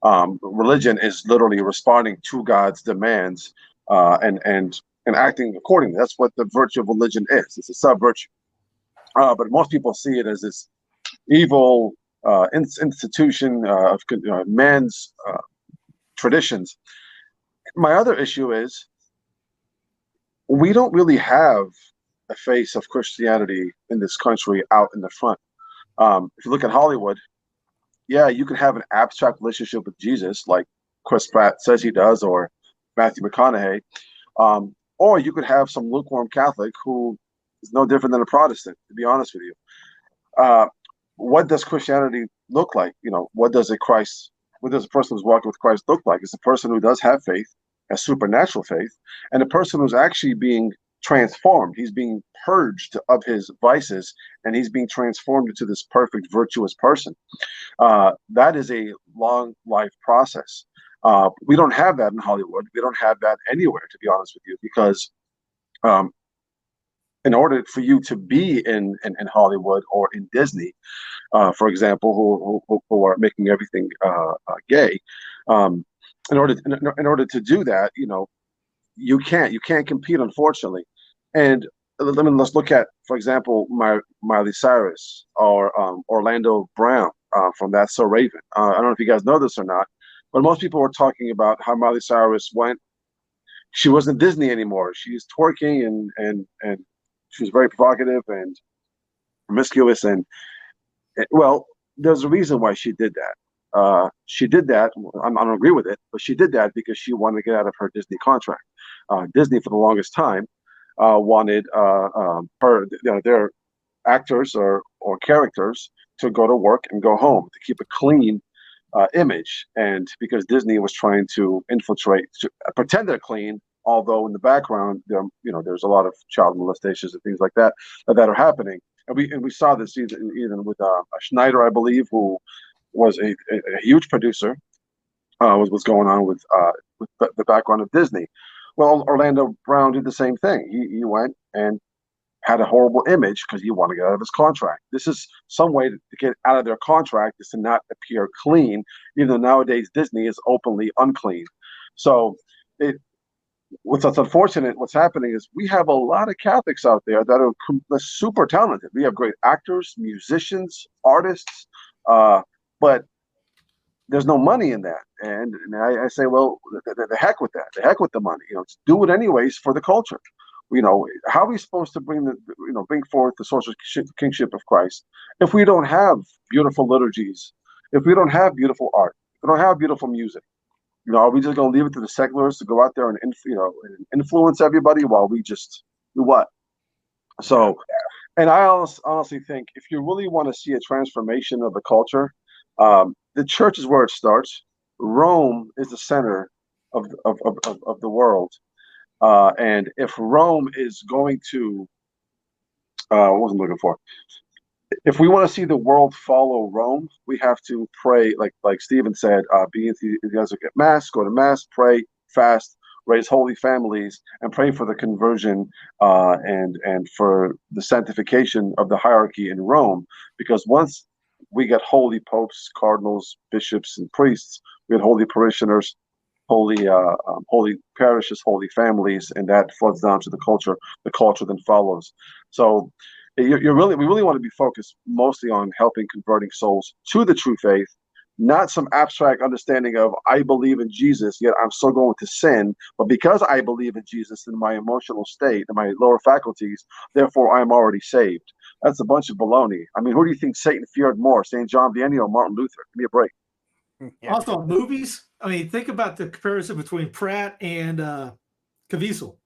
Religion is literally responding to God's demands and acting accordingly. That's what the virtue of religion is. It's a sub-virtue. But most people see it as this evil institution of man's traditions. My other issue is we don't really have a face of Christianity in this country out in the front. If you look at Hollywood, yeah, you can have an abstract relationship with Jesus, like Chris Pratt says he does, or Matthew McConaughey, or you could have some lukewarm Catholic who is no different than a Protestant, to be honest with you. What does Christianity look like? What does a person who's walking with Christ look like? It's a person who does have faith, a supernatural faith, and a person who's actually being transformed. He's being purged of his vices, and he's being transformed into this perfect, virtuous person. That is a long life process. We don't have that in Hollywood. We don't have that anywhere, to be honest with you, because in order for you to be in Hollywood or in Disney, for example, who are making everything gay, in order to do that, you can't compete, unfortunately. And let's look at, for example, Miley Cyrus or Orlando Brown from That's So Raven. I don't know if you guys know this or not, but most people were talking about how Miley Cyrus went. She wasn't Disney anymore. She's twerking and she was very provocative and promiscuous. And well, there's a reason why she did that. She did that. I don't agree with it, but she did that because she wanted to get out of her Disney contract. Disney, for the longest time, wanted their actors or characters to go to work and go home, to keep a clean image. And because Disney was trying to pretend they're clean, although in the background there's a lot of child molestations and things like that that are happening. And we saw this even with Schneider, I believe, who was a huge producer, was going on with the background of Disney. Well, Orlando Brown did the same thing. He went and had a horrible image because he wanted to get out of his contract. This is some way to get out of their contract, is to not appear clean, even though nowadays Disney is openly unclean. So what's unfortunate, what's happening is we have a lot of Catholics out there that are super talented. We have great actors, musicians, artists, but there's no money in that. And I say, well, the heck with that. The heck with the money. Do it anyways for the culture. How are we supposed to bring forth the social kingship of Christ if we don't have beautiful liturgies, if we don't have beautiful art, if we don't have beautiful music? Are we just going to leave it to the secularists to go out there and influence everybody while we just do what? So, and I honestly think if you really want to see a transformation of the culture, the church is where it starts. Rome is the center of the world. And if Rome is going to, what was I looking for? If we want to see the world follow Rome, we have to pray, like Stephen said, be enthusiastic at Mass, go to Mass, pray, fast, raise holy families, and pray for the conversion and for the sanctification of the hierarchy in Rome. Because once we get holy popes, cardinals, bishops, and priests, we get holy parishioners, holy parishes, holy families, and that flows down to the culture. The culture then follows. So we really want to be focused mostly on helping converting souls to the true faith, not some abstract understanding of I believe in Jesus, yet I'm still going to sin. But because I believe in Jesus in my emotional state and my lower faculties, therefore I'm already saved. That's a bunch of baloney. I mean, who do you think Satan feared more, St. John Vianney or Martin Luther? Give me a break. Yeah. Also, movies. I mean, think about the comparison between Pratt and Caviezel.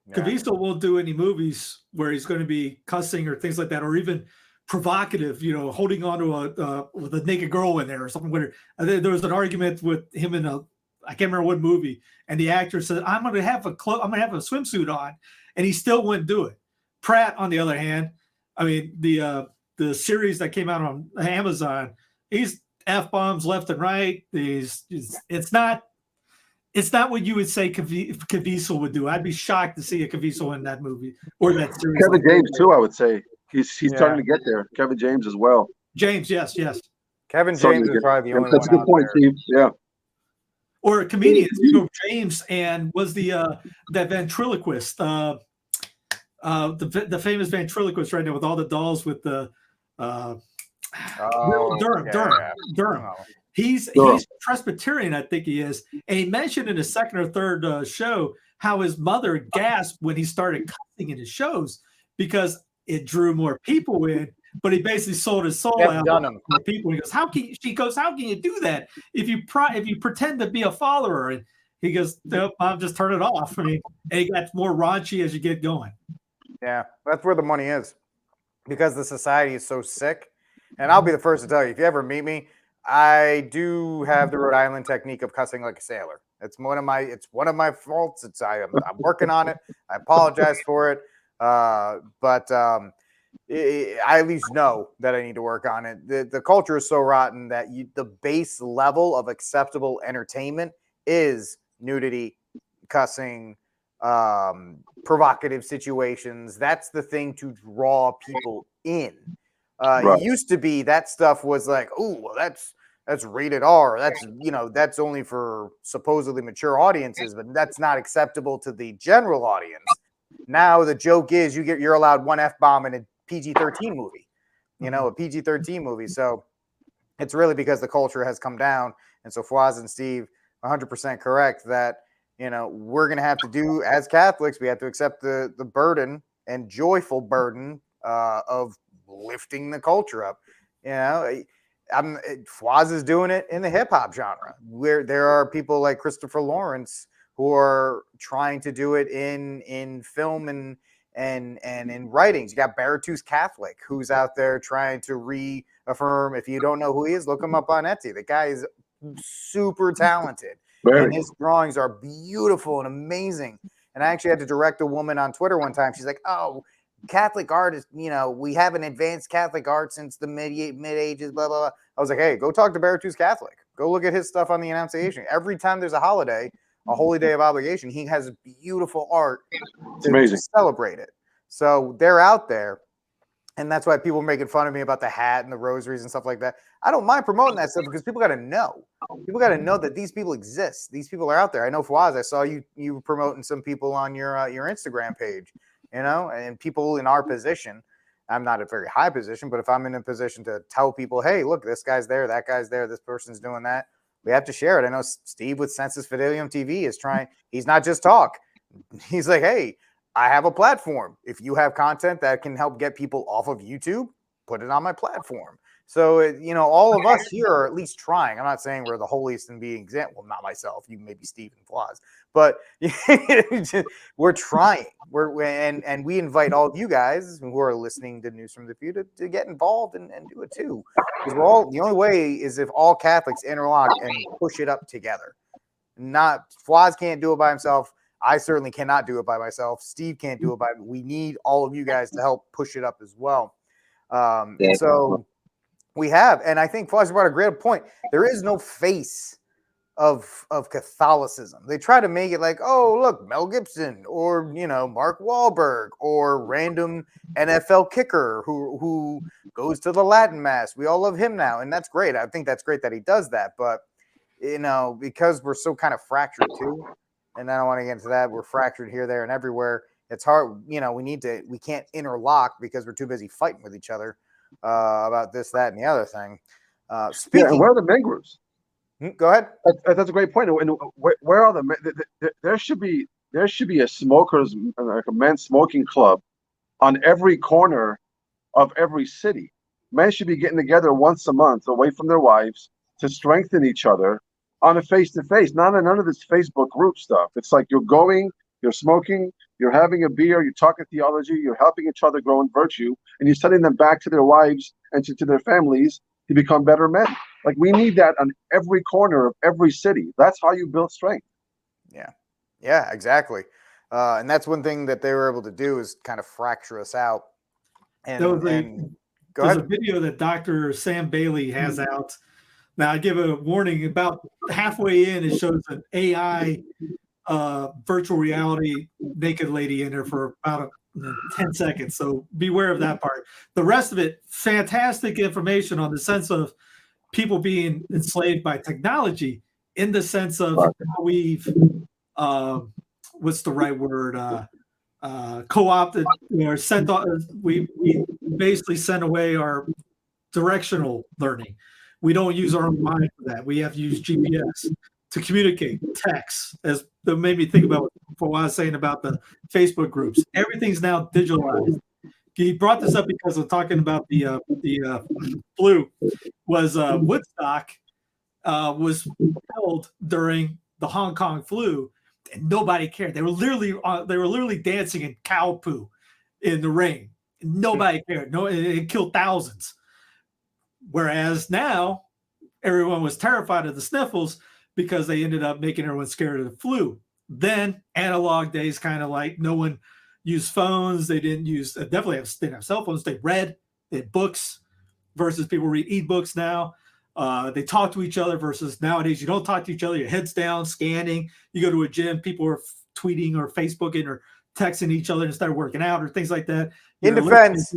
Yeah. Caviezel won't do any movies where he's going to be cussing or things like that, or even provocative, holding on to with a naked girl in there or something. Where there was an argument with him in I can't remember what movie, and the actor said, "I'm going to have a swimsuit on," and he still wouldn't do it. Pratt, on the other hand, I mean, the series that came out on Amazon, he's F-bombs left and right. It's not what you would say Caviezel would do. I'd be shocked to see a Caviezel in that movie or that series. Kevin James too, I would say. He's starting to get there. Kevin James as well. James, yes. Kevin James is probably the only one. That's a good point, Steve. Yeah. Or comedians, James and was the that ventriloquist, the famous ventriloquist right now with all the dolls with the Durham. He's Presbyterian, I think he is. And he mentioned in his second or third show how his mother gasped when he started cussing in his shows because it drew more people in. But he basically sold his soul out to people. And he goes, "How can you do that if you pretend to be a follower?" And he goes, "Nope, I'll just turn it off." I mean, and it gets more raunchy as you get going. Yeah, that's where the money is, because the society is so sick. And I'll be the first to tell you, if you ever meet me, I do have the Rhode Island technique of cussing like a sailor. It's one of my faults. I'm working on it. I apologize for it. But I at least know that I need to work on it. The culture is so rotten that the base level of acceptable entertainment is nudity, cussing, provocative situations. That's the thing to draw people in. Right. It used to be that stuff was like, oh, well, that's rated R. That's, that's only for supposedly mature audiences, but that's not acceptable to the general audience. Now the joke is you're allowed one F-bomb in a PG-13 movie, a PG-13 movie. So it's really because the culture has come down. And so Fawaz and Steve, 100% correct that, we're going to have to do, as Catholics, we have to accept the burden and joyful burden of lifting the culture up. Fawaz is doing it in the hip hop genre, where there are people like Christopher Lawrence who are trying to do it in film and in writings. You got Baratus Catholic, who's out there trying to reaffirm. If you don't know who he is, look him up on Etsy. The guy is super talented. And his drawings are beautiful and amazing. And I actually had to direct a woman on Twitter one time. She's like, oh, Catholic art is, we haven't advanced Catholic art since the mid ages, blah, blah, blah. I was like, hey, go talk to Baratus Catholic. Go look at his stuff on the Annunciation. Every time there's a holiday, a holy day of obligation, he has beautiful art to celebrate it. So they're out there. And that's why people are making fun of me about the hat and the rosaries and stuff like that. I don't mind promoting that stuff because people got to know. People got to know that these people exist. These people are out there. I know Fawaz, I saw you promoting some people on your Instagram page, and people in our position. I'm not a very high position, but if I'm in a position to tell people, hey, look, this guy's there, that guy's there, this person's doing that, we have to share it. I know Steve with Census Fidelium TV is trying. He's not just talk. He's like, hey, I have a platform. If you have content that can help get people off of YouTube, put it on my platform. So, all of us here are at least trying. I'm not saying we're the holiest in being exempt. Well, not myself. You may be Steve and Flaws. But we're trying. And we invite all of you guys who are listening to News from the Pew to get involved and do it too. Because the only way is if all Catholics interlock and push it up together. Flaws can't do it by himself. I certainly cannot do it by myself. Steve can't do it by me. We need all of you guys to help push it up as well. And so we have, and I think Flash brought a great point. There is no face of Catholicism. They try to make it like, oh, look, Mel Gibson or, Mark Wahlberg or random NFL kicker who goes to the Latin Mass. We all love him now. And that's great. I think that's great that he does that. But, because we're so kind of fractured too, and I don't want to get into that. We're fractured here, there, and everywhere. It's hard. We can't interlock because we're too busy fighting with each other about this, that, and the other thing. And where are the men groups? Go ahead. That's a great point. And where are the? There should be a smokers, like a men's smoking club, on every corner of every city. Men should be getting together once a month, away from their wives, to strengthen each other on a face-to-face, none of this Facebook group stuff. It's like you're smoking, you're having a beer, you're talking theology, you're helping each other grow in virtue, and you're sending them back to their wives and to their families to become better men. Like, we need that on every corner of every city. That's how you build strength. Yeah, exactly. And that's one thing that they were able to do is kind of fracture us out. There's a video that Dr. Sam Bailey has out. Now, I give a warning, about halfway in, it shows an AI virtual reality naked lady in there for about 10 seconds. So beware of that part. The rest of it, fantastic information on the sense of people being enslaved by technology, in the sense of how we've, what's the right word, co-opted, or sent, we basically sent away our directional learning. We don't use our own mind for that. We have to use GPS to communicate, text. As that made me think about what I was saying about the Facebook groups. Everything's now digitalized. He brought this up because of talking about the flu. Was Woodstock was held during the Hong Kong flu, and nobody cared. They were literally dancing in cow poo in the rain. Nobody cared. No, it killed thousands. Whereas now, everyone was terrified of the sniffles because they ended up making everyone scared of the flu. Then analog days, kind of like no one used phones. They didn't use, they didn't have cell phones. They read, they had books, versus people read e-books now. They talk to each other versus nowadays you don't talk to each other. Your head's down, scanning. You go to a gym, people are tweeting or Facebooking or texting each other instead of working out or things like that. In defense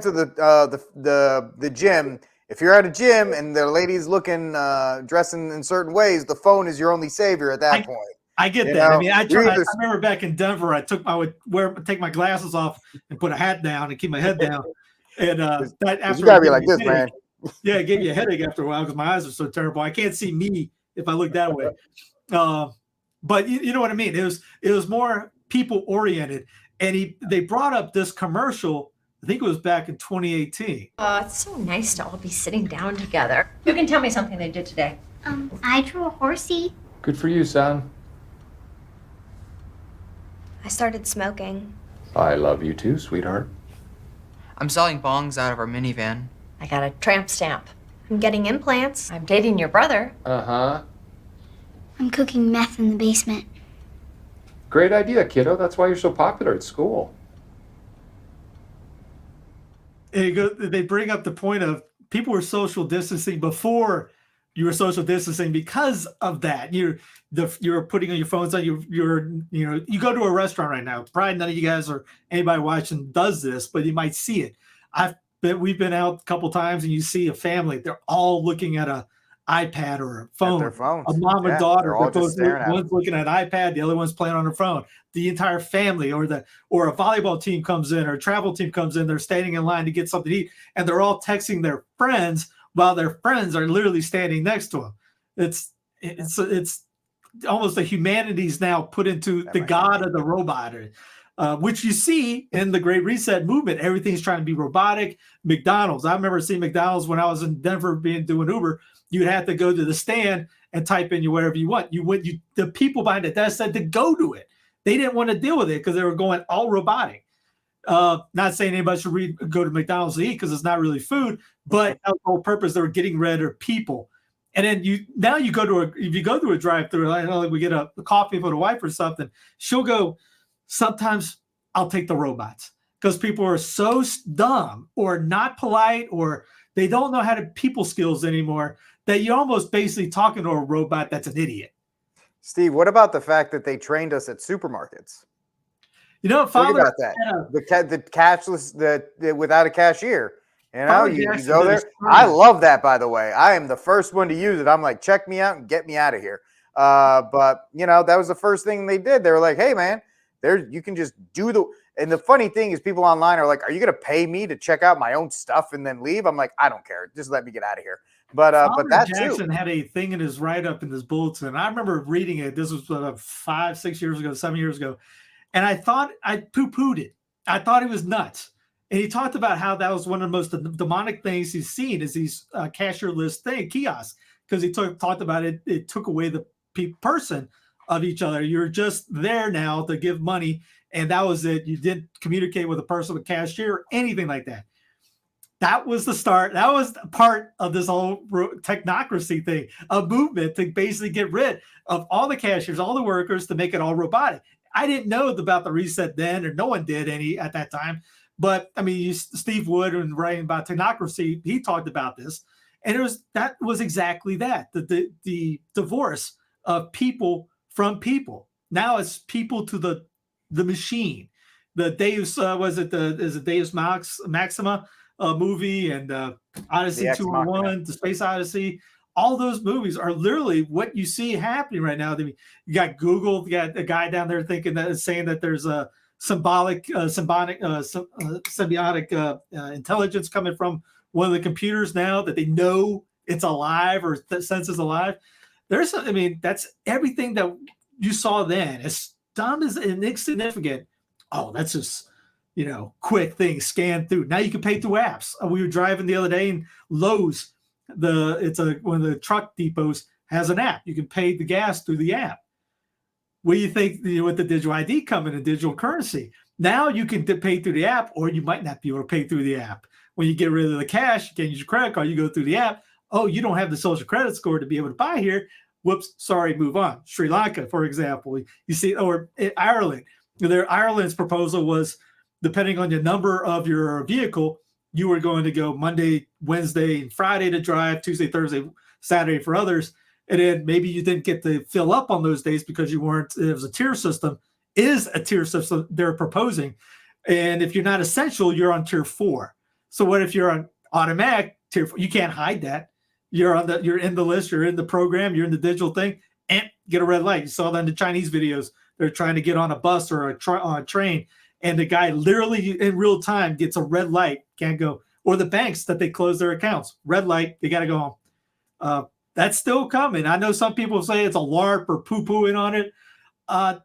of the gym, if you're at a gym and the lady's looking dressing in certain ways, the phone is your only savior at that point. I get that. I mean, I remember back in Denver, I would take my glasses off and put a hat down and keep my head down. And that after you gotta be like this, man. Yeah, it gave you a headache after a while because my eyes are so terrible. I can't see me if I look that way. But you know what I mean? It was more people oriented. And they brought up this commercial, I think it was back in 2018. It's so nice to all be sitting down together. You can tell me something they did today. I drew a horsey. Good for you, son. I started smoking. I love you too, sweetheart. I'm selling bongs out of our minivan. I got a tramp stamp. I'm getting implants. I'm dating your brother. Uh-huh. I'm cooking meth in the basement. Great idea, kiddo. That's why you're so popular at school. They bring up the point of people were social distancing before you were social distancing because of that. You're putting on your phones on. You go to a restaurant right now. Probably none of you guys or anybody watching does this, but you might see it. We've been out a couple times and you see a family. They're all looking at a iPad or a phone. Their phones. A mom and daughter. One's looking at an iPad, the other one's playing on her phone. The entire family, or a volleyball team comes in, or a travel team comes in. They're standing in line to get something to eat, and they're all texting their friends while their friends are literally standing next to them. It's almost the humanities now put into the god of the robot, which you see in the Great Reset movement. Everything's trying to be robotic. McDonald's. I remember seeing McDonald's when I was in Denver doing Uber. You'd have to go to the stand and type in whatever you want. The people behind the desk said to go to it. They didn't want to deal with it because they were going all robotic. Not saying anybody should go to McDonald's to eat because it's not really food, but the whole purpose, they were getting rid of people. And then if you go to a drive-thru, I know we get a coffee for the wife or something, she'll go, sometimes I'll take the robots because people are so dumb or not polite or they don't know how to people skills anymore that you're almost basically talking to a robot that's an idiot. Steve, what about the fact that they trained us at supermarkets? You know, Think about that. The cashless, without a cashier. You know, you go there. I love that, by the way. I am the first one to use it. I'm like, check me out and get me out of here. But that was the first thing they did. They were like, hey, man, you can just do and the funny thing is people online are like, are you going to pay me to check out my own stuff and then leave? I'm like, I don't care. Just let me get out of here. But that Jackson had a thing in his write-up in his bulletin. I remember reading it. This was 5, 6 years ago, 7 years ago. And I thought I poo-pooed it. I thought he was nuts. And he talked about how that was one of the most demonic things he's seen is these cashierless kiosks. Because he talked about it. It took away the person of each other. You're just there now to give money. And that was it. You didn't communicate with a person with cashier or anything like that. That was the start. That was part of this whole technocracy thing, a movement to basically get rid of all the cashiers, all the workers, to make it all robotic. I didn't know about the reset then, or no one did any at that time. But I mean, Steve Wood, and writing about technocracy, he talked about this, and that was exactly that. The divorce of people from people. Now it's people to the machine. The Deus Deus Maxima movie, and Odyssey 201, the Space Odyssey. All those movies are literally what you see happening right now. You got Google, you got a guy down there saying that there's a symbiotic intelligence coming from one of the computers now, that they know it's alive or senses alive. That's everything that you saw then. As dumb as and insignificant. Oh, that's just quick thing, scan through. Now you can pay through apps. We were driving the other day, and Lowe's, one of the truck depots has an app. You can pay the gas through the app. What do you think with the digital ID coming and digital currency? Now you can pay through the app, or you might not be able to pay through the app. When you get rid of the cash, you can't use your credit card, you go through the app. Oh, you don't have the social credit score to be able to buy here. Whoops, sorry, move on. Sri Lanka, for example, you see, or Ireland. Ireland's proposal was, depending on the number of your vehicle, you were going to go Monday, Wednesday, and Friday to drive, Tuesday, Thursday, Saturday for others. And then maybe you didn't get to fill up on those days because you weren't, it was a tier system, is a tier system they're proposing. And if you're not essential, you're on tier 4. So what if you're on automatic tier 4? You can't hide that. You're in the list, you're in the program, you're in the digital thing, and get a red light. You saw that in the Chinese videos. They're trying to get on a bus or a train, and the guy literally in real time gets a red light, can't go. Or the banks that they close their accounts, red light, they got to go home. That's still coming. I know some people say it's a LARP or poo-pooing on it.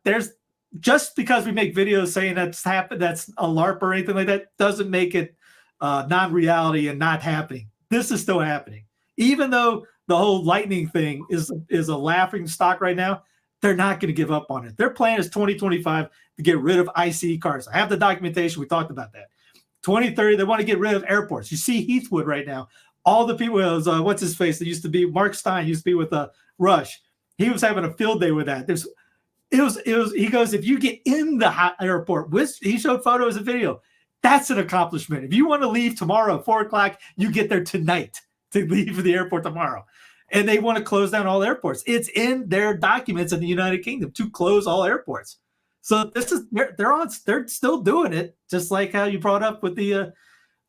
There's just because we make videos saying that's happened, that's a LARP or anything like that, doesn't make it non-reality and not happening. This is still happening. Even though the whole lightning thing is a laughing stock right now, they're not going to give up on it. Their plan is 2025 to get rid of ICE cars. I have the documentation. We talked about that. 2030, they want to get rid of airports. You see Heathwood right now. All the people, what's his face? That used to be Mark Stein, used to be with Rush. He was having a field day with that. He goes, if you get in the airport, he showed photos and video. That's an accomplishment. If you want to leave tomorrow at 4 o'clock, you get there tonight to leave for the airport tomorrow. And they want to close down all airports. It's in their documents in the United Kingdom to close all airports. So they're still doing it, just like how you brought up with the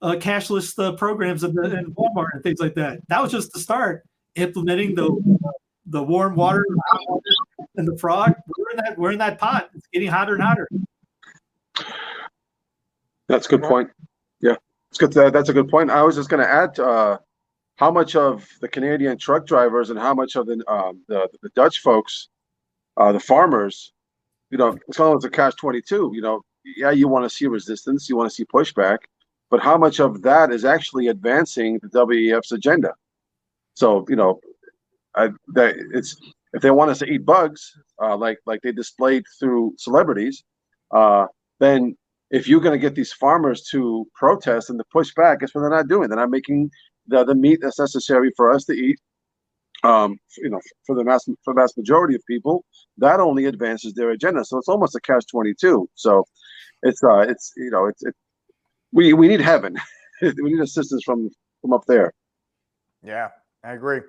cashless programs in Walmart and things like that. That was just the start. Implementing the warm water and the frog. We're in that pot. It's getting hotter and hotter. That's a good point. Yeah, it's good. That's a good point. I was just going to add how much of the Canadian truck drivers and how much of the Dutch folks, the farmers, it's almost a catch-22. Yeah, you want to see resistance, you want to see pushback, but how much of that is actually advancing the WEF's agenda? So, if they want us to eat bugs, like they displayed through celebrities, then if you're going to get these farmers to protest and to push back, it's what they're not doing. They're not making the meat that's necessary for us to eat. For the vast majority of people, that only advances their agenda. So it's almost a catch-22. So we need heaven. We need assistance from up there. Yeah, I agree.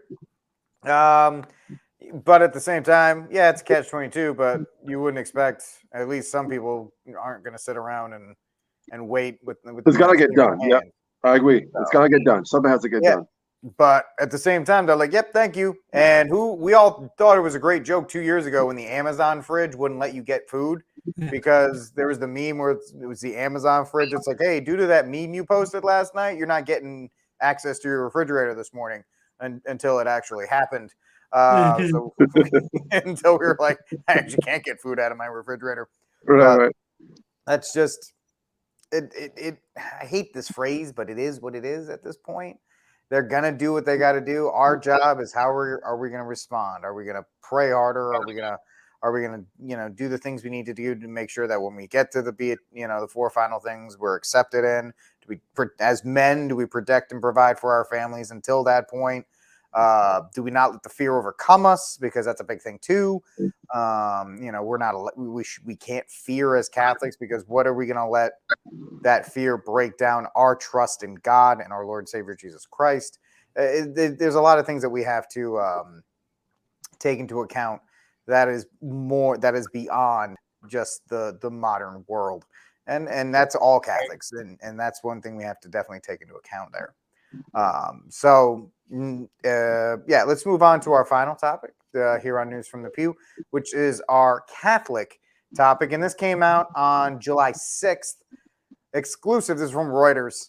But at the same time, yeah, it's a catch-22. But you wouldn't expect, at least some people aren't going to sit around and wait with it's got to get done. Yeah, I agree. It's got to get done. Something has to get done. But at the same time, they're like, yep, thank you. And we all thought it was a great joke 2 years ago when the Amazon fridge wouldn't let you get food because there was the meme where it was the Amazon fridge. It's like, hey, due to that meme you posted last night, you're not getting access to your refrigerator this morning until it actually happened. So until we were like, I actually can't get food out of my refrigerator. Right. That's just it. I hate this phrase, but it is what it is at this point. They're gonna do what they got to do. Our job is how are we gonna respond? Are we gonna pray harder? Are we gonna do the things we need to do to make sure that when we get to the 4 final things we're accepted in? As men, do we protect and provide for our families until that point? Do we not let the fear overcome us? Because that's a big thing too. We can't fear as Catholics because what are we going to let that fear break down our trust in God and our Lord and Savior Jesus Christ? There's a lot of things that we have to take into account that is beyond just the modern world, and that's all Catholics, and that's one thing we have to definitely take into account there. Let's move on to our final topic here on News from the Pew, which is our Catholic topic. And this came out on July 6th. Exclusive. This is from Reuters.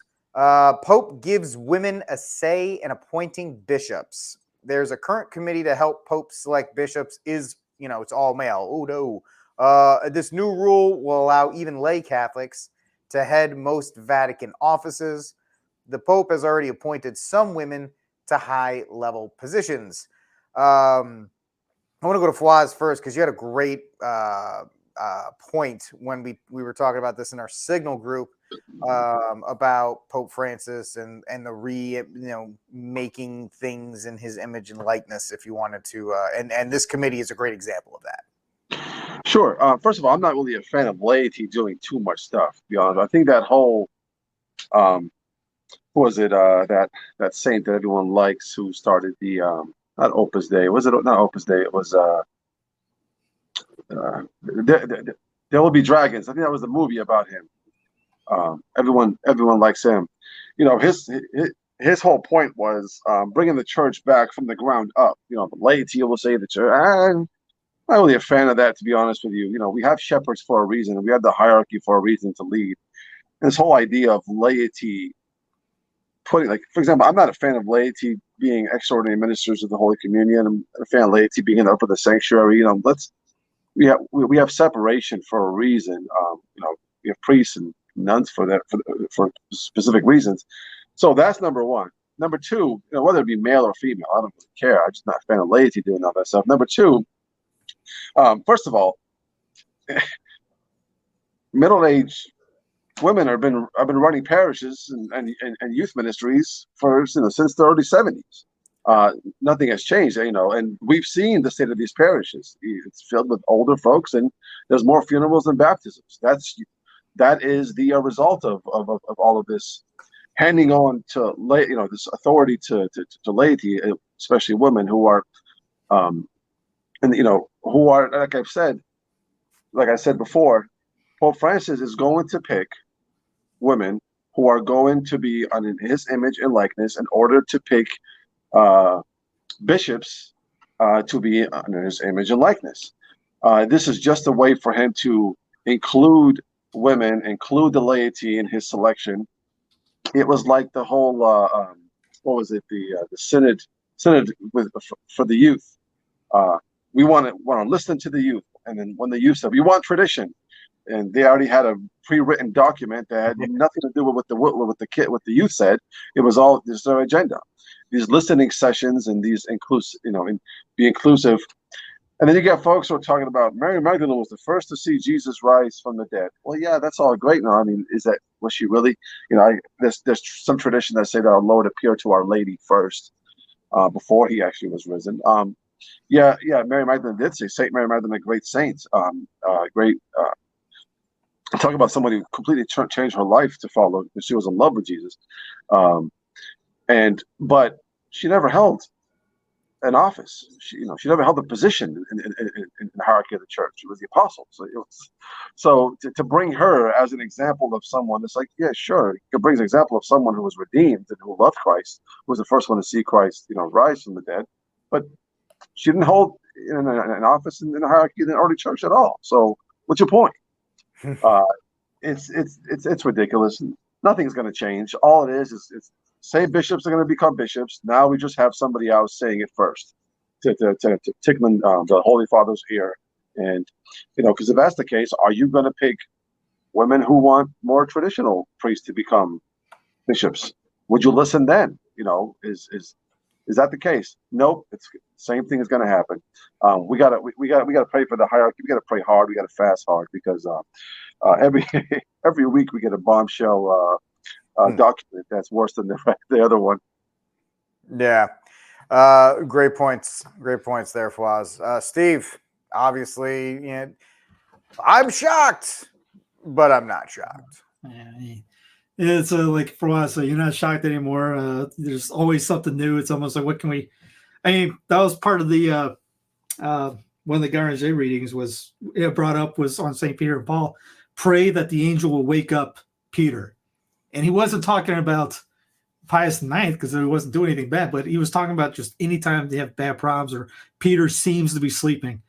Pope gives women a say in appointing bishops. There's a current committee to help popes select bishops. It's all male. Oh, no. This new rule will allow even lay Catholics to head most Vatican offices. The Pope has already appointed some women to high-level positions. I want to go to Fawaz first because you had a great point when we were talking about this in our Signal group about Pope Francis and the making things in his image and likeness. If you wanted to, and this committee is a great example of that. Sure. First of all, I'm not really a fan of laity doing too much stuff. To be honest, I think that whole who was it? That saint that everyone likes who started the not Opus Dei. Was it not Opus Dei? It was There Will Be Dragons. I think that was the movie about him. Everyone likes him. You know, his whole point was bringing the church back from the ground up. You know, the laity will say the church. I'm not really a fan of that, to be honest with you. You know, we have shepherds for a reason. We have the hierarchy for a reason to lead. And this whole idea of laity putting, like, for example, I'm not a fan of laity being extraordinary ministers of the Holy Communion. I'm a fan of laity being in the upper the sanctuary. You know, we have separation for a reason. You know, we have priests and nuns for that for specific reasons. So that's number one. Number two, you know, whether it be male or female, I don't really care. I'm just not a fan of laity doing all that stuff. Number two, first of all, middle-aged women have been running parishes and youth ministries for since the early 70s. Nothing has changed, you know, and we've seen the state of these parishes. It's filled with older folks, and there's more funerals than baptisms. That is the result of all of this handing on to this authority to laity, especially women who are, who are, like I said before, Pope Francis is going to pick women who are going to be in his image and likeness in order to pick bishops to be under his image and likeness. This is just a way for him to include women, include the laity in his selection. It was like the whole what was it, the synod for the youth. We want to listen to the youth, and then when the youth said we want tradition, and they already had a pre-written document that had nothing to do with what the youth said. It was all this their agenda. These listening sessions and these and be inclusive. And then you get folks who are talking about Mary Magdalene was the first to see Jesus rise from the dead. Well, yeah, that's all great. No, I mean, was she really? You know, there's some tradition that say that our Lord appeared to Our Lady first before he actually was risen. Yeah, Mary Magdalene did say Saint Mary Magdalene, a great saint, great. Talk about somebody who completely changed her life to follow because she was in love with Jesus, but she never held an office. She never held a position in the hierarchy of the church. It was the apostles. So to bring her as an example of someone, it's like, yeah, sure, it brings an example of someone who was redeemed and who loved Christ, who was the first one to see Christ, rise from the dead, but she didn't hold an office in the hierarchy of the early church at all. So what's your point? It's ridiculous. Nothing's going to change. All it is say bishops are going to become bishops. Now we just have somebody else saying it first to tickle the Holy Father's ear. And because if that's the case, are you going to pick women who want more traditional priests to become bishops? Would you listen then? Is that the case? Nope. It's the same thing is going to happen. We gotta pray for the hierarchy. We gotta pray hard. We gotta fast hard because every week we get a bombshell document that's worse than the other one. Yeah. Great points. Great points there, Fawaz. Steve, obviously, I'm shocked, but I'm not shocked. Yeah, it's like for us, so you're not shocked anymore. There's always something new. It's almost like, what can we? I mean, that was part of the one of the Garnier readings was brought up was on St. Peter and Paul. Pray that the angel will wake up Peter, and he wasn't talking about Pius IX because he wasn't doing anything bad, but he was talking about just anytime they have bad problems or Peter seems to be sleeping,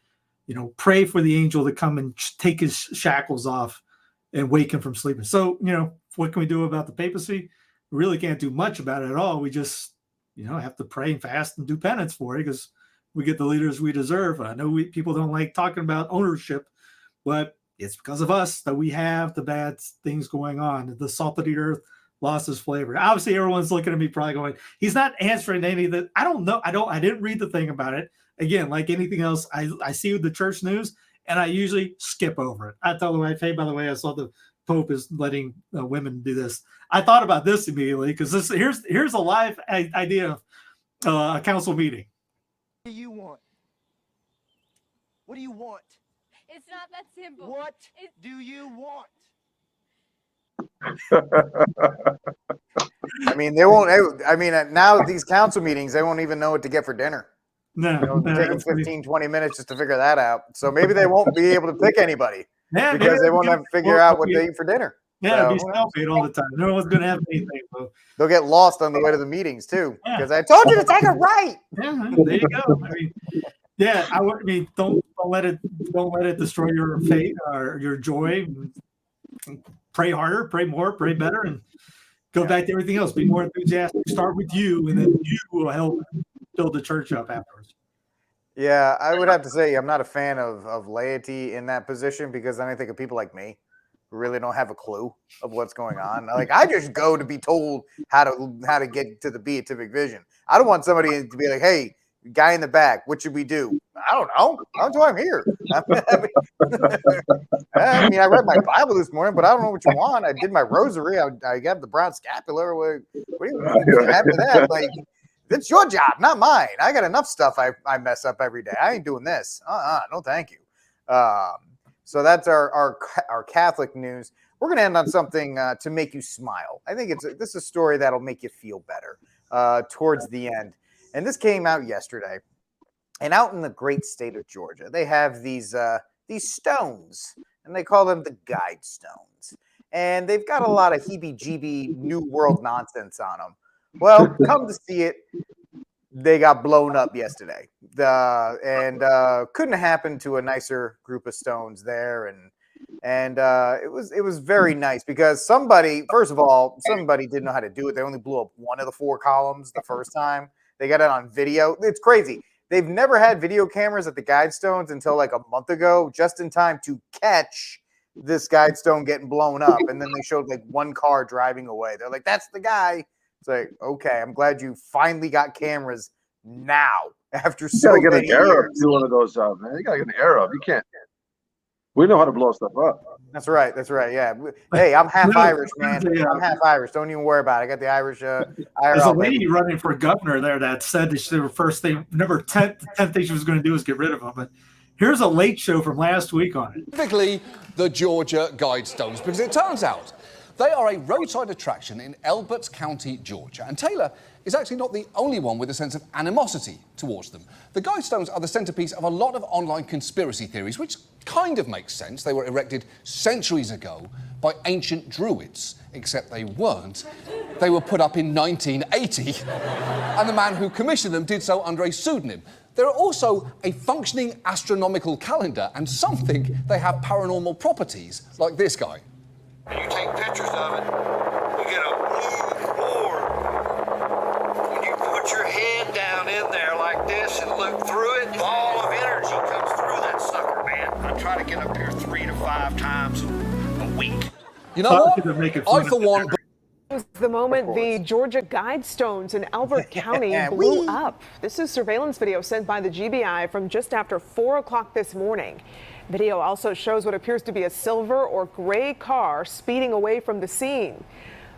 pray for the angel to come and take his shackles off and wake him from sleeping. So, what can we do about the papacy? We really can't do much about it at all. We just, have to pray and fast and do penance for it because we get the leaders we deserve. I know people don't like talking about ownership, but it's because of us that we have the bad things going on. The salt of the earth lost its flavor. Obviously, everyone's looking at me probably going, he's not answering any of that. I don't know. I didn't read the thing about it. Again, like anything else, I see the church news and I usually skip over it. I tell the wife, hey, by the way, I saw the Pope is letting women do this. I thought about this immediately because here's a live idea of a council meeting. What do you want? What do you want? It's not that simple. What do you want? I mean, they won't. I mean, now these council meetings, they won't even know what to get for dinner. No, take them 15, 20 minutes just to figure that out. So maybe they won't be able to pick anybody because they won't have to figure out what they eat for dinner. Yeah, So, be stalemate all the time. No one's going to have anything. Bro. They'll get lost on the way to the meetings too because I told you to take a right. Yeah, there you go. I mean, yeah, I mean, don't let it destroy your faith or your joy. Pray harder, pray more, pray better, and go back to everything else. Be more enthusiastic. Start with you, and then you will help build the church up afterwards. Yeah, I would have to say I'm not a fan of laity in that position because then I think of people like me who really don't have a clue of what's going on. Like I just go to be told how to get to the beatific vision. I don't want somebody to be like, "Hey, guy in the back, what should we do?" I don't know. That's why I'm here. I mean, I read my Bible this morning, but I don't know what you want. I did my rosary. I got the brown scapular. What do you after that? Like, it's your job, not mine. I got enough stuff I mess up every day. I ain't doing this. No, thank you. So that's our Catholic news. We're going to end on something to make you smile. I think this is a story that'll make you feel better towards the end. And this came out yesterday. And out in the great state of Georgia, they have these stones, and they call them the Guidestones. And they've got a lot of heebie-jeebie New World nonsense on them. Well, come to see it, they got blown up yesterday. And couldn't have happened to a nicer group of stones there. And it was very nice because first of all, somebody didn't know how to do it. They only blew up one of the 4 columns the first time. They got it on video. It's crazy. They've never had video cameras at the Guidestones until like a month ago, just in time to catch this Guidestone getting blown up. And then they showed like one car driving away. They're like, that's the guy. It's like, okay, I'm glad you finally got cameras now after so many years. You gotta get an Arab to do one of those, man. You gotta get an Arab. You can't. We know how to blow stuff up. That's right. Yeah. Hey, I'm half Irish, man. I'm half Irish. Don't even worry about it. I got the Irish. There's a lady running for governor there that said that the first thing, number 10 thing she was going to do is get rid of them. But here's a late show from last week on it. Specifically, the Georgia Guidestones, because it turns out they are a roadside attraction in Elbert County, Georgia. And Taylor is actually not the only one with a sense of animosity towards them. The Guidestones are the centerpiece of a lot of online conspiracy theories, which kind of makes sense. They were erected centuries ago by ancient druids, except they weren't. They were put up in 1980, and the man who commissioned them did so under a pseudonym. There are also a functioning astronomical calendar, and some think they have paranormal properties, like this guy. And you take pictures of it, you get a blue orb. When you put your head down in there like this and look through it, a ball of energy comes through that sucker, man. I try to get up here 3 to 5 times a week. You know what? I, for one... This is the moment the Georgia Guidestones in Albert County blew up. This is surveillance video sent by the GBI from just after 4 o'clock this morning. Video also shows what appears to be a silver or gray car speeding away from the scene.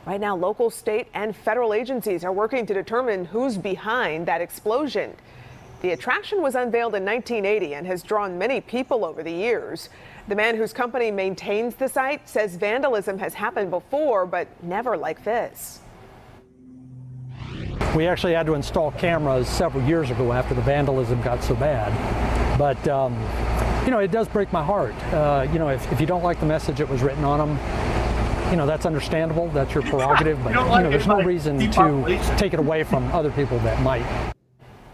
Right now, local, state, and federal agencies are working to determine who's behind that explosion. The attraction was unveiled in 1980 and has drawn many people over the years. The man whose company maintains the site says vandalism has happened before, but never like this. We actually had to install cameras several years ago after the vandalism got so bad. But, you know, it does break my heart. You know, if you don't like the message that was written on them, you know, that's understandable. That's your prerogative. But, you know, there's no reason to take it away from other people that might.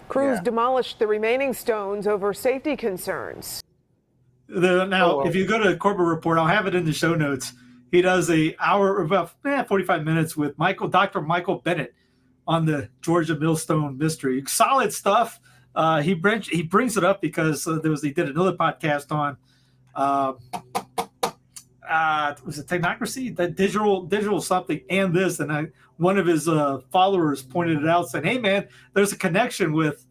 Crews demolished the remaining stones over safety concerns. Now, if you go to the Corbett Report, I'll have it in the show notes. He does an hour, about 45 minutes with Dr. Michael Bennett on the Georgia Millstone mystery. Solid stuff. He brings it up because he did another podcast on was it Technocracy, that digital something, and this, and one of his followers pointed it out, saying, "Hey man, there's a connection with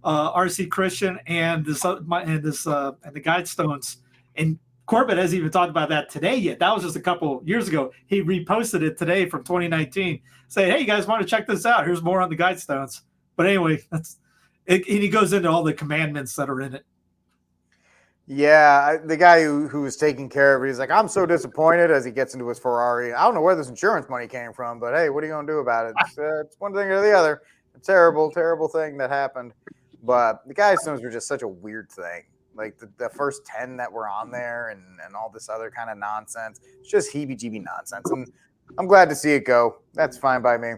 RC Christian and the Guidestones." And Corbett hasn't even talked about that today yet. That was just a couple years ago. He reposted it today from 2019, saying, "Hey, you guys want to check this out? Here's more on the Guidestones." But anyway, and he goes into all the commandments that are in it. Yeah, the guy who was taking care of it, he's like, "I'm so disappointed," as he gets into his Ferrari. I don't know where this insurance money came from, but hey, what are you going to do about it? It's one thing or the other. A terrible, terrible thing that happened. But the Guidestones were just such a weird thing. Like the first 10 that were on there and all this other kind of nonsense. It's just heebie-jeebie nonsense. And I'm glad to see it go. That's fine by me.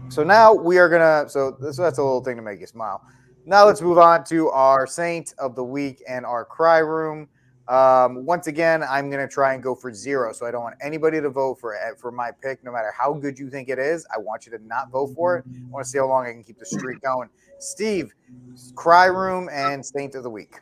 So now we are going to, so that's a little thing to make you smile. Now let's move on to our Saint of the Week and our Cry Room. Once again, I'm going to try and go for 0. So I don't want anybody to vote for my pick, no matter how good you think it is. I want you to not vote for it. I want to see how long I can keep the streak going. Steve, Cry Room and Saint of the Week.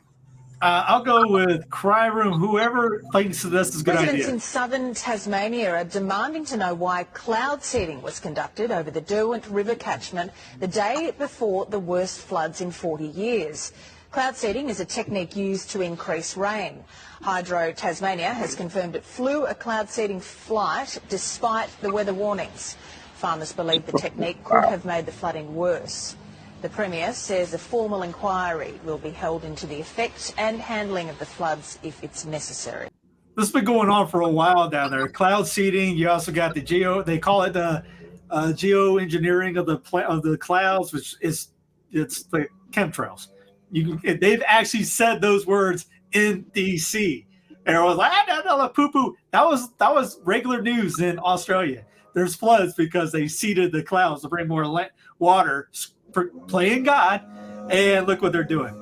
I'll go with Cry Room. Whoever thinks this is a good Residents idea. in southern Tasmania are demanding to know why cloud seeding was conducted over the Derwent River catchment the day before the worst floods in 40 years. Cloud seeding is a technique used to increase rain. Hydro Tasmania has confirmed it flew a cloud seeding flight despite the weather warnings. Farmers believe the technique could have made the flooding worse. The Premier says a formal inquiry will be held into the effect and handling of the floods if it's necessary. This has been going on for a while down there. Cloud seeding. You also got the they call it the geoengineering of the clouds, which it's the chemtrails. They've actually said those words in DC, and I was like, no, poo poo. That was regular news in Australia. There's floods because they seeded the clouds to bring more water. Playing God, and look what they're doing.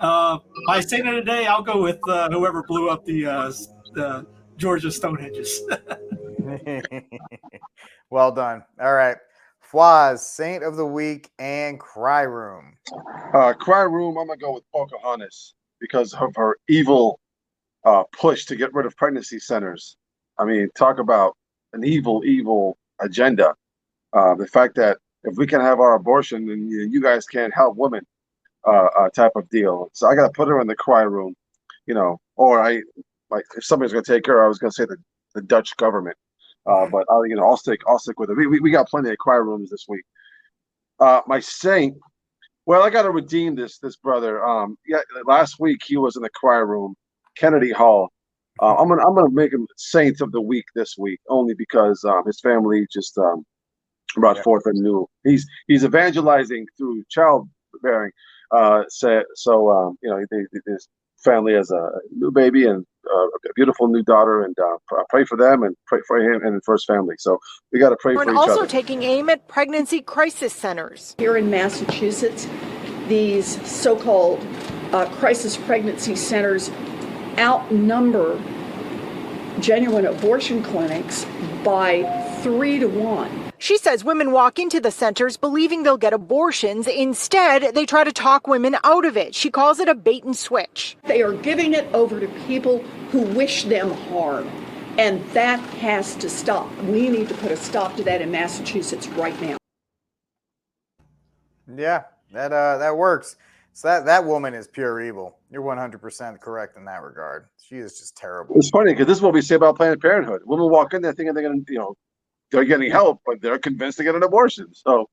My saint of the day, I'll go with whoever blew up the Georgia Stonehenges. Well done. All right. Fwaz, Saint of the Week and Cry Room. Cry Room, I'm going to go with Pocahontas because of her evil push to get rid of pregnancy centers. I mean, talk about an evil agenda. The fact that if we can have our abortion and you guys can't help women, type of deal. So I got to put her in the Cry Room, or if somebody's going to take her, I was going to say the Dutch government. But I'll stick with it. We got plenty of Cry Rooms this week. My saint, well, I got to redeem this brother. Last week he was in the Cry Room, Kennedy Hall. I'm gonna make him Saint of the Week this week, only because his family just brought forth a new. He's evangelizing through childbearing. His family has a new baby and a beautiful new daughter, and pray for them and pray for him and for his family. So we got to pray for each other. Also taking aim at pregnancy crisis centers. Here in Massachusetts, these so-called crisis pregnancy centers outnumber genuine abortion clinics by 3 to 1. She says women walk into the centers believing they'll get abortions. Instead, they try to talk women out of it. She calls it a bait and switch. They are giving it over to people who wish them harm, and that has to stop. We need to put a stop to that in Massachusetts right now. Yeah, that works. So that woman is pure evil. You're 100% correct in that regard. She is just terrible. It's funny because this is what we say about Planned Parenthood. Women walk in there thinking they're going to, they're getting help, but they're convinced to get an abortion. So,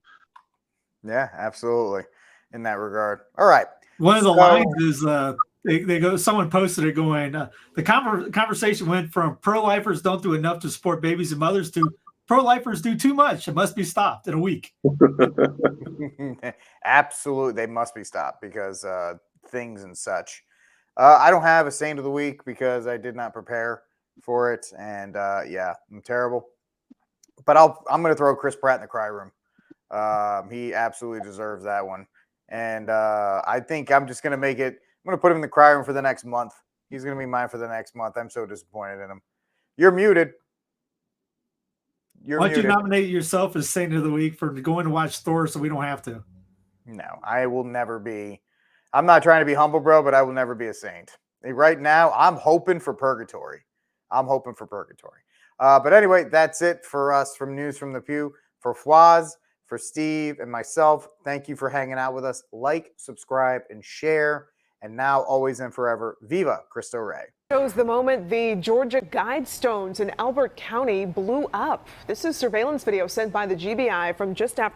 yeah, absolutely. In that regard. All right. One of the lines is they go. Someone posted it going. The conversation went from pro-lifers don't do enough to support babies and mothers to pro-lifers do too much. It must be stopped in a week. Absolutely, they must be stopped because things and such. I don't have a Saint of the Week because I did not prepare for it, and I'm terrible. But I'm going to throw Chris Pratt in the Cry Room. He absolutely deserves that one. And I think I'm just going to make it. I'm going to put him in the Cry Room for the next month. He's going to be mine for the next month. I'm so disappointed in him. You're muted. Why don't you nominate yourself as Saint of the Week for going to watch Thor so we don't have to? No, I will never be. I'm not trying to be humble, bro, but I will never be a saint. Right now, I'm hoping for purgatory. But anyway, that's it for us from News from the Pew. For Fwaz, for Steve, and myself, thank you for hanging out with us. Like, subscribe, and share. And now, always and forever, Viva Cristo Rey. Shows the moment the Georgia Guidestones in Albert County blew up. This is surveillance video sent by the GBI from just after